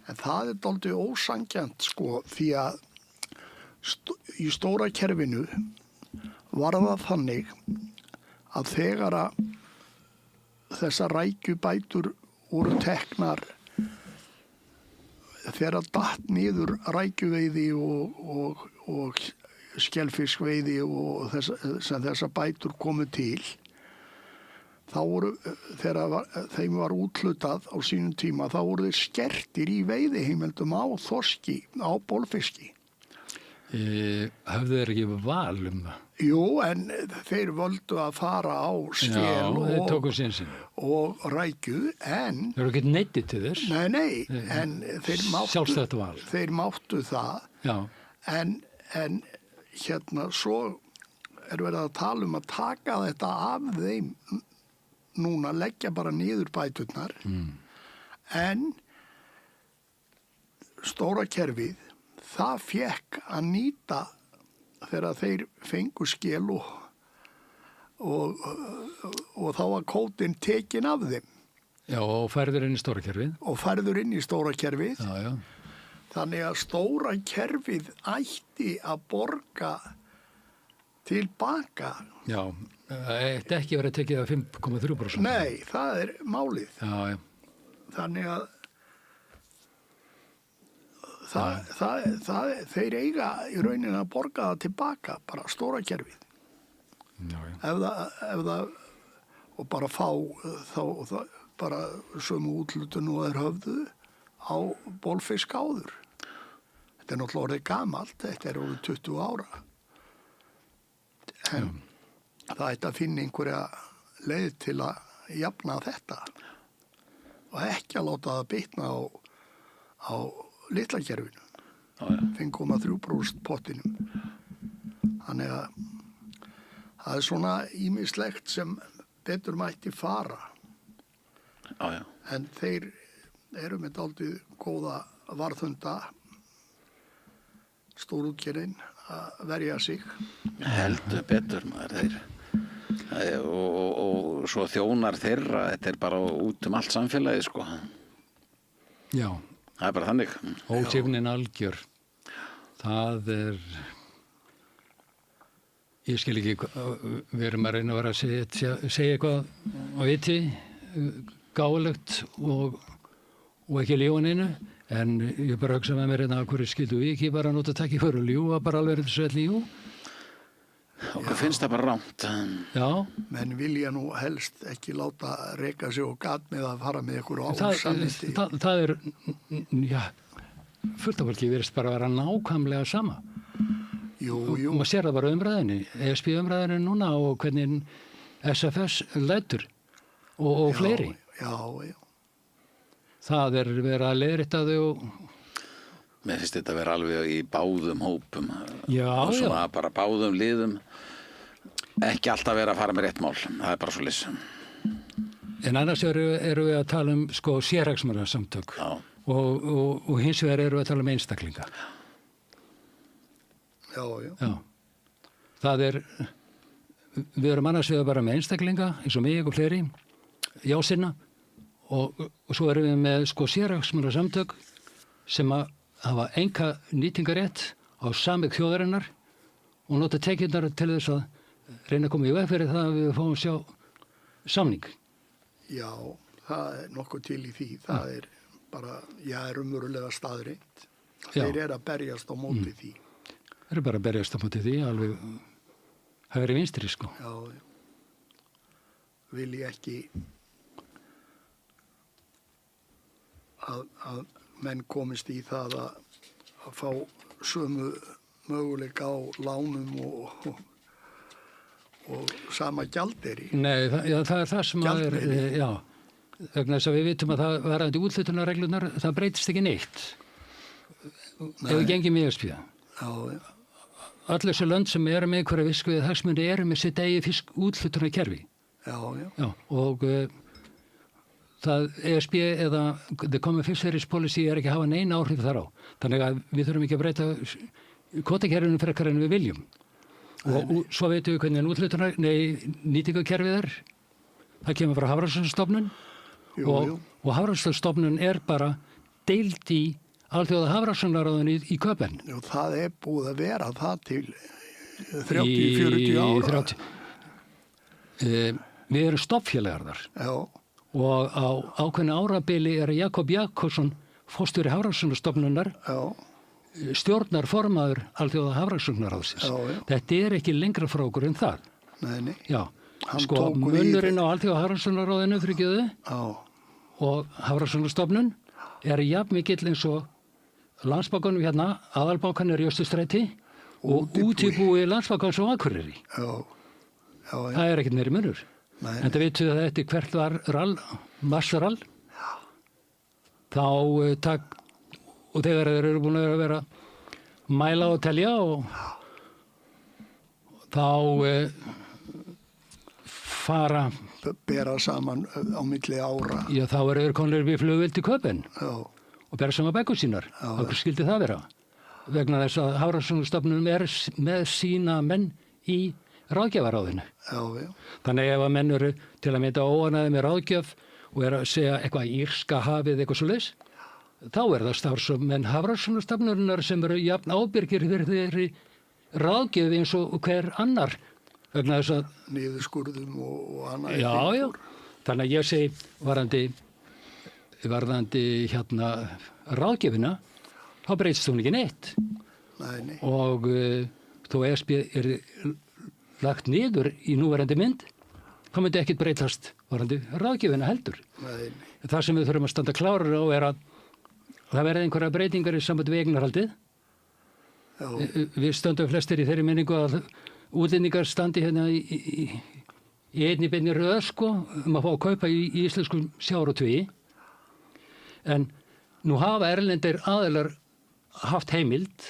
En það dálítið ósanngjarnt, sko, því að í stóra kerfinu var það þannig að þegar að þessar rækjubætur voru teknar þegar að datt niður rækjuveiði og skelfiskveiði og þessar bætur komu til, þá voru, þegar þeim var úthlutað á sínum tíma, þá voru þeir skertir í veiðiheimildum á þorski, á bolfiski. Höfðu þeir ekki val það? Jú, en þeir völdu að fara á skel þeir tóku sín. Og rækju, en... Þeir eru ekki neyddið til þess? Nei, en þeir máttu... Sjálfstætt val. Þeir máttu það. Já. En svo verið að tala um að taka þetta af þeim núna, leggja bara niður bæturnar. En stóra kerfið, það fekk að nýta þegar þeir fengu skel og þá var kvótinn tekin af þeim. Já, og færður inn í stóra kerfið. Og færður inn í stóra kerfið. Já. Þannig að stóra kerfið ætti að borga tilbaka. Já. Eitt ekki verið tekið af 5,3%. Nei, það málið. Já. Þannig að þeir eiga í rauninni að borga það tilbaka, bara stóra kerfið. Já. Ef það og bara fá þá bara sömu útlutun og þeir höfðu á bolfisk áður. Þetta náttúrulega orðið gamalt, þetta orðið 20 ára. En það ætti að finna einhverja leið til að jafna þetta og ekki að láta það bitna á litla kerfinu, 5,3% pottinum. Þannig að það svona ýmislegt sem betur mætti fara. Já. En þeir eru með dálítið góða varðhunda, stórútgerðin, að verja sig. Heldur betur maður þeir. Og svo þjónar þeirra, þetta bara út allt samfélagið, sko. Já. Það bara þannig. Ósífnin algjör. Það ég skil ekki, við erum að reyna að vera að segja eitthvað á viti, gáulegt og ekki ljóðan en ég bara hugsa með mér að hverju skildu við ekki bara nota takk í fyrir ljúa, bara alveg þessu allir jú. Okkur finnst það bara rámt. Já. Menn vilja nú helst ekki láta reka sig og gat með að fara með ykkur ásamniti. Það já, fullt af fólki virðist bara vera nákvæmlega sama. Jú. Maður sér það bara umræðinni, ESB umræðinni núna og hvernig SFS lætur og fleiri. Já. Það verið að leiðrétta þau og... Mér finnst þetta að vera alveg í báðum hópum. Já. Og svona bara báðum liðum. Ekki alltaf vera að fara með rétt mál. Það bara svo lýs. En annars eru við að tala um sko sérhagsmunasamtök. Já. Og hins vegar eru við að tala um einstaklinga. Já. Það við erum annars vegar bara með einstaklinga, eins og mig og fleiri, jásinna, og svo erum við með sko sérhagsmunasamtök sem að hafa enga nýtingarétt á sameign þjóðarinnar og nota tekjurnar til þess að reyna að koma í veg fyrir það að við fáum sjá samning. Já, það nokkuð til í því. Það bara, umverulega staðreind. Þeir að berjast á móti því. Þeir eru bara að berjast á móti því, alveg hægri vinstri, sko. Já. Vilji ekki að menn komist í það að fá sömu möguleika á lánum og sama gjaldeyri. Nei, það er það sem að Gjaldmiðli. já, vegna þess að við vitum að það varandi úthlutunarreglunar, það breytist ekki neitt. Ef við gengjum í ESB. Já, Öll þessi lönd sem eru með einhverja fiskveiði hagsmuni eru með sitt eigi úthlutunarkerfi. já. Já, og það ESB eða The Common Fisheries Policy er ekki að hafa neina áhrif þar á. Þannig að við þurfum ekki að breyta kvotakerfinu frekar en við viljum. Og svo veitum við hvernig nýtingakerfið er. Það kemur frá Hafrannsóknastofnun og Hafrannsóknastofnun er bara deild í alþjóða hafrannsóknaráðinu í Köben. Já, það er búið að vera það til 30-40 ára. Við erum stofnfélagar þar. Já, Og á ákveðnu árabili er Jakob Jakobsson, forstjóri Hafrannsóknastofnunar, stjórnar formaður alþjóða hafrannsóknaráðsins. Þetta er ekki lengra frá okkur en það. nei. Já, Hann sko tók munurinn á alþjóða hafrannsóknaráðinu frikiðu Já, og Hafrannsóknastofnun er jafn mikill eins og Landsbankanum hérna, aðalbankan er í Austurstræti og útibúi Landsbankans á Akureyri. já. Það er ekkert meiri munur. Nei. En það veitum við að þetta hvert var rall, massarall, þá og þegar þeir eru búin að vera mæla og telja og þá fara, Bera saman á milli ára. já þá eru þeir konur við flugvél til Köben Já, og bera saman bækur sínar. Hvað skildi það vera? Vegna þess að Hafrannsóknastofnun er með sína menn í ráðgjafaráðinu. já. Þannig ef að menn eru til að mynda óanaði með ráðgjöf og er að segja eitthvað írska hafið eitthvað svoleiðis, þá er það starfsmenn Hafrannsóknastofnunarinnar sem eru jafn ábyrgir fyrir þeirri ráðgjöf eins og hver annar. Vegna þess að, Niðurskurðum og annað. já. Þannig að ég segi varðandi hérna ráðgjöfina, þá breytist hún ekki neitt. Nei. Og þó ESB er lagt niður í núverandi mynd, þá myndi ekkert breytast varðandi ráðgjöfina heldur. Nei. Það sem við þurfum að standa klárar á er að það verði einhverja breytingar í sambandi við eignarhaldið. Já, Við stöndum flestir í þeirri minningu að útlendingar standi hérna í einni beinni röð sko, að fá að kaupa í íslenskum sjávarútvegi. En nú hafa erlendir aðilar haft heimild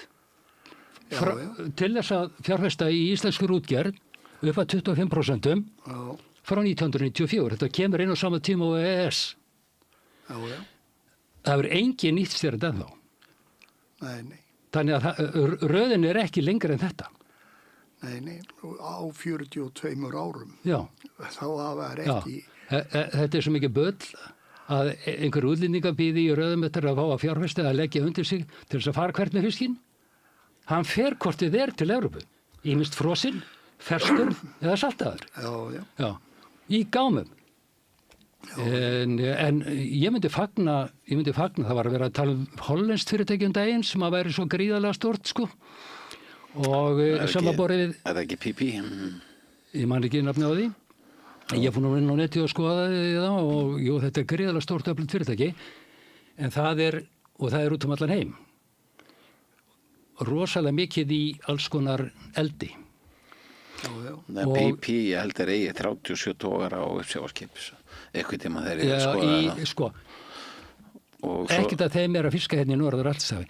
til þess að fjárfesta í íslenskur útgerð upp að 25% já. frá 1994. Þetta kemur inn á sama tíma á EES. Já. Það hefur engin nýtt sér þetta ennþá. Nei. Þannig að röðin er ekki lengra en þetta. Nei. Á 42 árum. Já. Þá hafa það Já. ekki. Þetta er svo mikið bull að einhver útlendingar býði í röðum eftir að fá að fjárfesta eða leggja undir sig til þess að fara hvert með fiskinn. Hann fer hvort þið er til Evrópu. Ýmist frosinn, ferskur eða saltaður. Já. Í gámum. En ég myndi fagna, það var að vera að tala um hollenskt fyrirtæki um daginn sem að væri svo gríðarlega stort sko. Og samanborið við... Er það ekki PP? Ég man ekki nafni á því. Ég fór nú inn á neti og skoðaði það og jú, þetta er gríðarlega stórt öflugt fyrirtæki. En það er út um allan heim. Rosalega mikið í alls konar eldi. Já. Nei, PP, ég held er eigi 37 tógara á uppsjávarskip. Eitthvað tíma þeir eru skoðað. Sko, ekkert að þeim er að fiska hérna í Norður-Atlantshafi.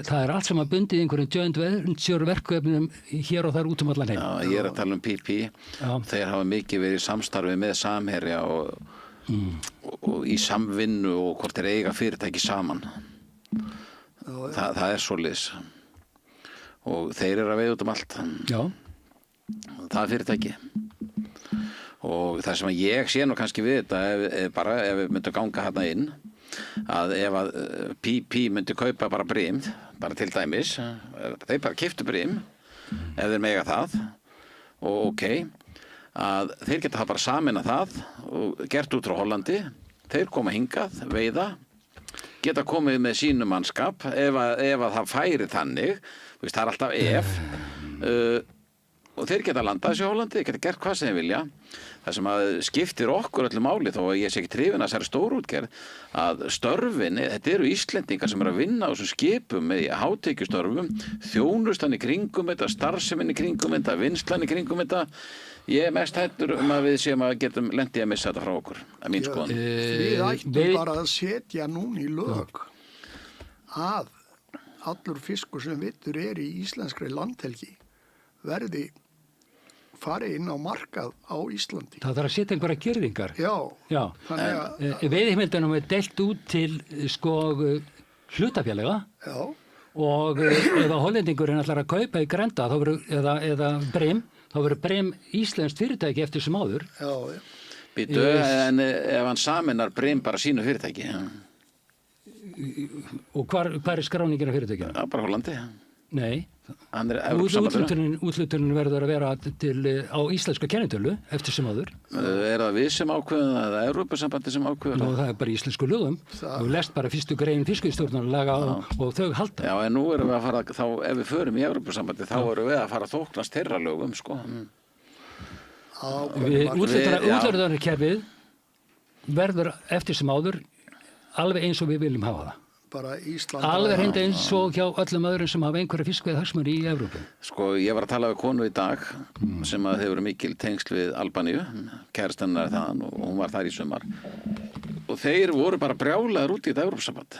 Það er allt sem að bundið einhverjum joint venture verkefnum hér og þar út um allan heim. Já, ég er að tala um PP. Já. Þeir hafa mikið verið í samstarfi með Samherja og í samvinnu og hvort þeir eiga fyrirtæki saman. Það er svoleiðis. Og þeir eru að veiða út um allt. Já. Það er fyrirtæki. Og það sem ég sé nú kannski við þetta ef við myndum ganga hérna inn að ef að PP myndi kaupa bara brim, bara til dæmis þeir bara keyptu brim ef þeir mega það og að þeir geta bara samina það og gert út frá Hollandi, þeir koma hingað, veiða, geta komið með sínu mannskap ef að það færi þannig, það er alltaf ef og þeir geta landað þessu Hollandi, þeir geta gert hvað sem þeir vilja. Það sem að skiptir okkur öllu máli, þó að ég sé ekki hrifinn af þessari stórútgerð, að störfin, þetta eru Íslendingar sem eru að vinna á þessum skipum með hátekjustörfum, þjónustan í kringum þetta, starfsemin í kringum þetta, vinslan í kringum þetta. Ég er mest hættur að við séum að getum lendið að missa þetta frá okkur, að mín skoðun. Við ættum bara að setja núna í lög að allur fiskur sem vittur í íslenskri landhelgi verði farið inn á markað á Íslandi. Það þarf að setja einhverja girðingar. Já. Þannig að veiðiheimildunum er deilt út til hlutafélaga. Já. Og ef hollendingurinn ætlar að kaupa í Grenda eða Brim, þá verður Brim íslenskt fyrirtæki eftir sem áður. Já. Býtu, en ef hann saminar Brim bara sínu fyrirtæki. Og hvar er skráningin af fyrirtækinu? Já, bara Hollandi. Nei. Hann er Evrópusambandinu. Úthlutunin verður að vera á íslenska kennitölu eftir sem áður. Er það við sem ákveðum það eða Evrópusambandi sem ákveður það? Það er bara íslensku lögum. Þú lest bara fyrstu grein fiskveiðistjórnarlaga og þau halda. Já, en nú erum við að fara, þá ef við förum í Evrópusambandi, þá erum við að fara að þóknast þeirra lögum, sko. Úthlutunarkerfið verður eftir sem áður alveg eins og við viljum hafa það. Bara Ísland. Alveg hreint eins og hjá öllum öðrum sem hafa einhverja fiskveiðihagsmuni í Evrópu. Sko, ég var að tala við konu í dag sem að hefur mikil tengsl við Albaníu, kærastan er þaðan og hún var þar í sumar. Og þeir voru bara brjálaðir út í þetta Evrópusamband.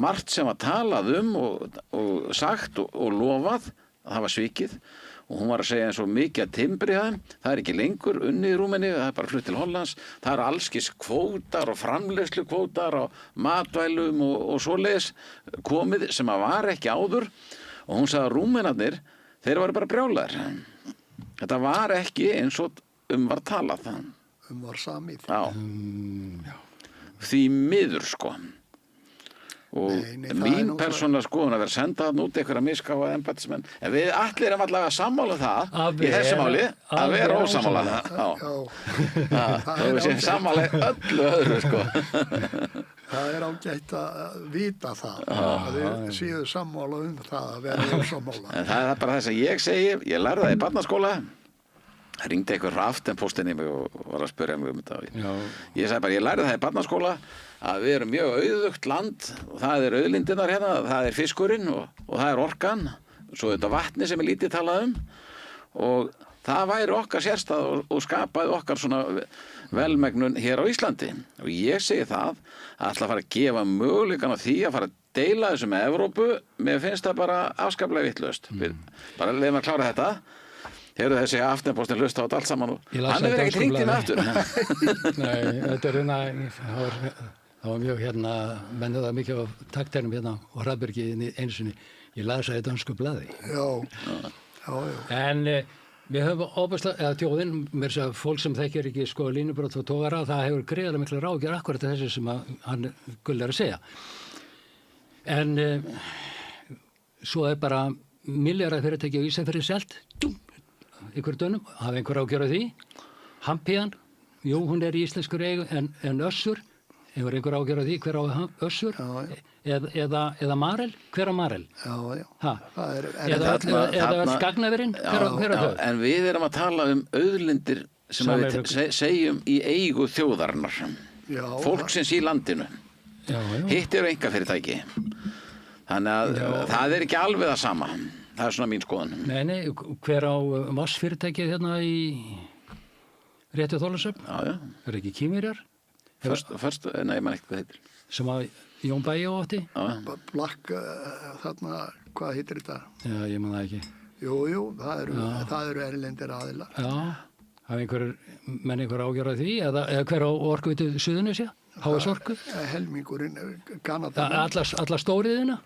Margt sem var talað og sagt og lofað, það var svikið. Og hún var að segja eins og mikið að timbri það, það er ekki lengur unnið í Rúmeníu, það er bara flutt til Hollands, það eru allskis kvótar og framleiðslu kvótar og matvælum og svoleiðis komið sem að var ekki áður og hún sagði að Rúmenarnir, þeir varu bara brjálaðir. Þetta var ekki eins og var talað. Var samið. Já. Því miður, sko. Og mín persónulega skoðun að vera sendað að nút einhverja misgáfa embættismenn, en við allir erum allavega að sammála það í þessu máli að vera ósammála það. Það er sem sammála öllu öðru, sko. Það er ágætt að vita það, að þið séu sammála það að vera ósammála. En það er bara þess að ég segi, ég lærði það í barnaskóla, það ringdi einhver raftenpóstinn í mig og var að spyrja mig þetta. Ég sagði bara, ég lærði það í barnaskóla að við erum mjög auðugt land og það er auðlindirnar hérna, það er fiskurinn og það er orkan, svo þetta vatni sem er lítið talað og það væri okkar sérstað og skapaði okkar svona velmegnun hér á Íslandi og ég segi það að ætla að fara að gefa möguleikan á því að fara að deila þessu með Evrópu, mér finnst það bara afskaplega vitlaust. Bara leiðum að klára þetta. Heyrðu þessi aftenpóstinn hlusta á þetta allt saman og hann hefur ekki hringt í mig aftur. Nei, þetta er það var mjög mennið það mikið á takteinum og Hraðbergi einu sinni. Ég las það í dönsku blaði. Já. En við höfum óbærslega, þjóðin, mér segja fólk sem þekkir ekki línubrot og togara, það hefur greiðarlega mikla ráðgjör akkurat þessi sem hann Gull er að segja. En svo er bara milljarða fyrirtæki á Ísafirði selt, einhver dönum, hafa einhver ágjör á því. Hampiðan, jú, hún er í íslenskur eigu, en Össur, hefur einhver ágjör á því, hver á Össur, eða Marel, hver á Marel? Já. Eða öll gagnaverinn, hver á þau? En við erum að tala auðlindir sem við segjum í eigu þjóðarinnar, fólksins í landinu. Hitt eru einkafyrirtæki. Þannig að það er ekki alveg það sama. Það er svona mín skoðun. Nei, hver á vassfyrirtækið hérna í rétti Þorlákshöfn? Já. Er ekki Kýmirjar? Nei, ég man ekki hvað heitir. Sem að Jón Bæjó átti? Black, þarna, hvað heitir þetta? Já, ég man það ekki. Jú, það eru erlendir aðilar. Já, hafa menn einhver ágjör af því? Eða hver á Orkuveitu Suðurnesja? HS Orku? Helmingurinn, Kanada. Alla stóriðina?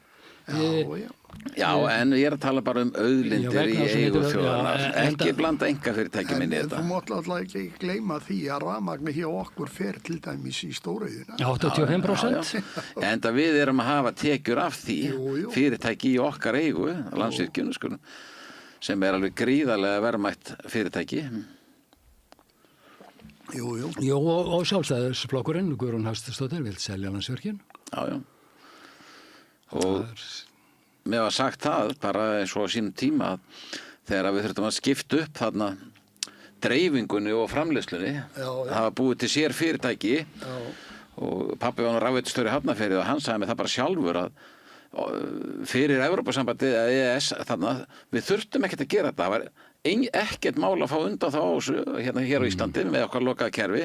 Já, en ég er að tala bara auðlindir í eigu þjóðarinnar, ekki blanda einkafyrirtæki minni þetta. Þú mátt alltaf ekki gleyma því að rafmagni hjá okkur fer til dæmis í stóriðina. 85%? Enda við erum að hafa tekjur af því fyrirtæki í okkar eigu, Landsvirkjun, sem er alveg gríðarlega verðmætt fyrirtæki. Jú, og Sjálfstæðisflokkurinn, Guðrún Hafsteinsdóttir, vill selja Landsvirkjun. Já. Og mér var sagt það bara eins og á sínum tíma að þegar við þurftum að skipta upp þarna dreifingunni og framleiðslunni. Það var búið til sér fyrirtæki og pabbi var rafveitustjóri í Hafnarfirði og hann sagði mér það bara sjálfur að fyrir Evrópusambandið eða EES þarna, við þurftum ekkert að gera þetta. Það var ekkert mál að fá undan þá á þessu hér á Íslandi með okkar lokaða kerfi.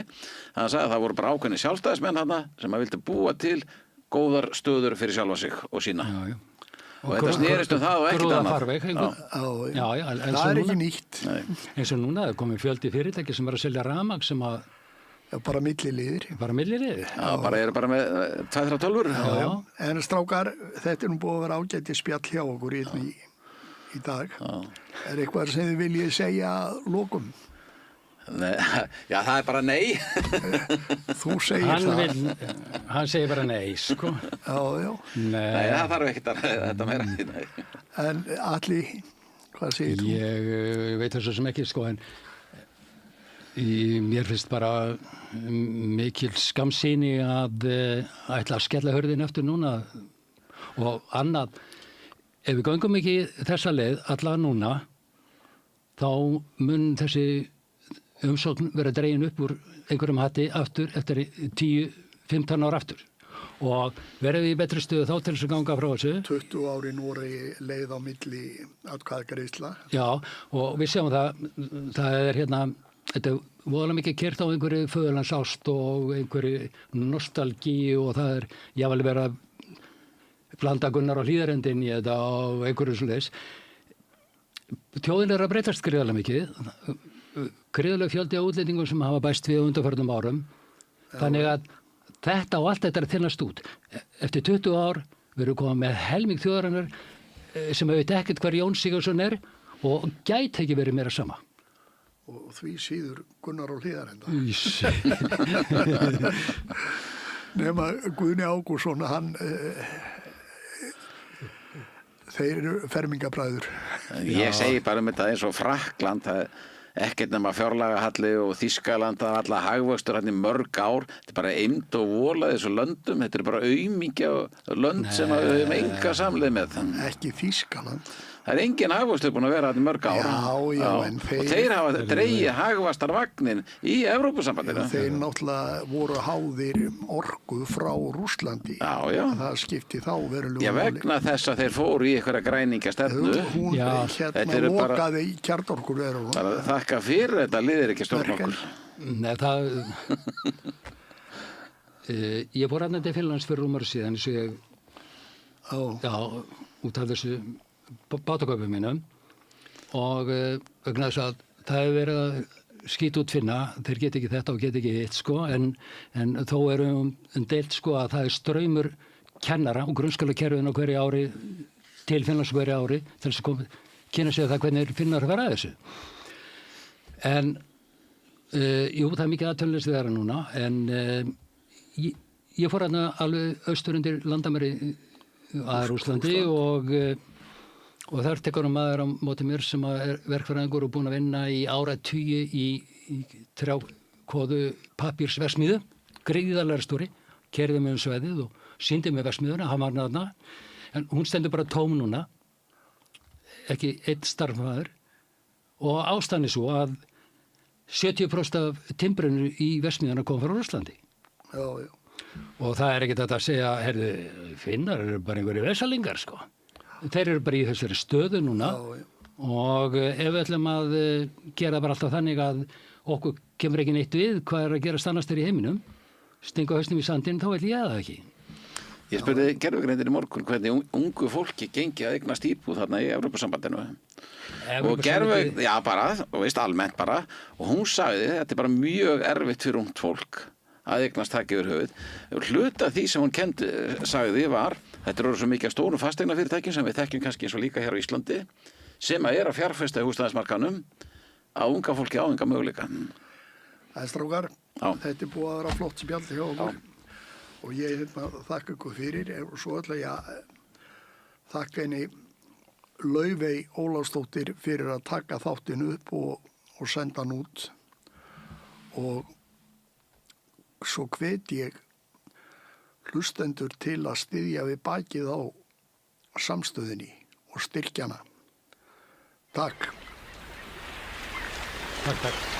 Hann sagði að það voru bara ákveðni sjálfstæðismenn þarna sem að vildi búa til góðar stöður fyrir sjálfa sig og sína. Og þetta snerist það og ekkert annað. Það ekki nýtt. Eins og núna komið fjöldi fyrirtæki sem að selja rafmagn sem að bara milliliðir. Bara milliliðir? Já, eru bara með 2-3 tölvur. En strákar, þetta nú búið að vera ágæti spjall hjá okkur í dag. Eitthvað sem þið viljið segja að lokum? Nei, já, það bara nei. Þú segir Hann segir bara nei, sko. Já. Nei, það þarf ekkert að þetta meira. En Atli, hvað segir þú? Ég veit þessu sem ekki, sko, en mér finnst bara mikil skammsýni að ætla að skella hurðin eftir núna og annað. Ef við göngum ekki þessa leið alla núna, þá mun þessi umsókn vera dregin upp úr einhverjum hatti aftur eftir 10-15 ár aftur. Og verðum við í betri stöðu þá til þess að ganga frá þessu. 20 árin voru leið á milli atkvæðagreiðsla. Já, og við sjáum það þetta er voðalega mikið keyrt á einhverju föðurlandsást og einhverju nostalgíu og það er jafnvel verið að blanda Gunnar á Hlíðarendinn í þetta og einhverju svoleiðis. Þjóðin að breytast gríðarlega mikið. Gríðarlega fjöldi á útlendingum sem hafa bæst við undanförnum árum. Þannig að þetta og allt þetta er þinnast út. Eftir 20 ár verður komið með helming þjóðarinnar sem veit ekkert hver Jón Sigurðsson er og gæti ekki verið meira sama. Og því síður Gunnar á Hlíðarenda. Nema Guðni Ágússon, þeir eru fermingabræður. Ég segi bara þetta eins og Frakkland, ekkert nema fjárlagahalli og Þýskaland, það var alltaf hagvöxtur hann í mörg ár. Þetta er bara eymd og vola þessu löndum, þetta er bara aumingja lönd sem við höfum enga samleið með. Ekki Þýskaland. Það er engin hagvöxtur búin að vera hann í mörg ár. Já, en og þeir hafa dregið hagvastarvagnin í Evrópusambandinu. Þeir náttúrulega voru háðir orku frá Rússlandi. Já. Það skipti þá verulega. Já, vegna þess að þeir fóru í einhverja græningastefnu. Hún lokaði í kjarnorkur. Þakka fyrir þetta liðir ekki stjórnokkur. Nei, ég fór hérna til Finnlands fyrir rúmur síðan eins og ég út af þessu bátaköpum mínum og vegna þess að það hefur verið að skýta út Finna, þeir get ekki þetta og get ekki hitt sko, en þó erum deilt sko að það er straumur kennara og grunnskólakerfin á hverju ári til Finnlands hverju ári til þess að kynna sig það hvernig Finnar vera að þessu. En jú, það er mikið aðtölulegst við þeirra núna, en ég fór hérna alveg austur undir landamæri að Rússlandi og þar tekur maður á móti mér sem er verkfræðingur og búinn að vinna í áratugi í trjákvoðu pappírsverksmiðju, gríðarlega stóri, keyrði með svæðið og sýndi með verksmiðjuna, hann var þarna, en hún stendur bara tóm núna, ekki einn starfmaður og ástæðan er svo að 70% af timbrinu í verksmiðjuna kom frá Rússlandi. Já. Og það er ekkert að segja, heyrðu, Finnar eru bara einhverju vesalingar, sko. Þeir eru bara í þessari stöðu núna og ef við ætlum að gera bara alltaf þannig að okkur kemur ekki neitt við hvað er að gera stannast þér í heiminum, stinga hausnum í sandinn, þá vil ég það ekki. Ég spurði gerfugreindir í morgun hvernig ungu fólki gengi að eignast íbúð þarna í Evrópusambandinu. Og almennt bara, og hún sagði þetta er bara mjög erfitt fyrir ungt fólk að eignast taka yfir höfuð. Hluta því sem hún sagði var, þetta eru svo mikið af stórum fasteignafyrirtækjum sem við þekkjum kannski eins og líka hér á Íslandi, sem að að fjárfesta í húsnæðismarkaðnum að unga fólki á enga möguleika. Strákar, þetta er búið að vera flott spjall hjá okkur og ég þakka ykkur fyrir og svo ætla ég að þakka henni Laufey Ólafsdóttir fyrir að taka þáttinn upp og senda hann út og svo hvet ég hlustendur til að styðja við bakið á samstöðinni og styrkjana. Takk. Takk.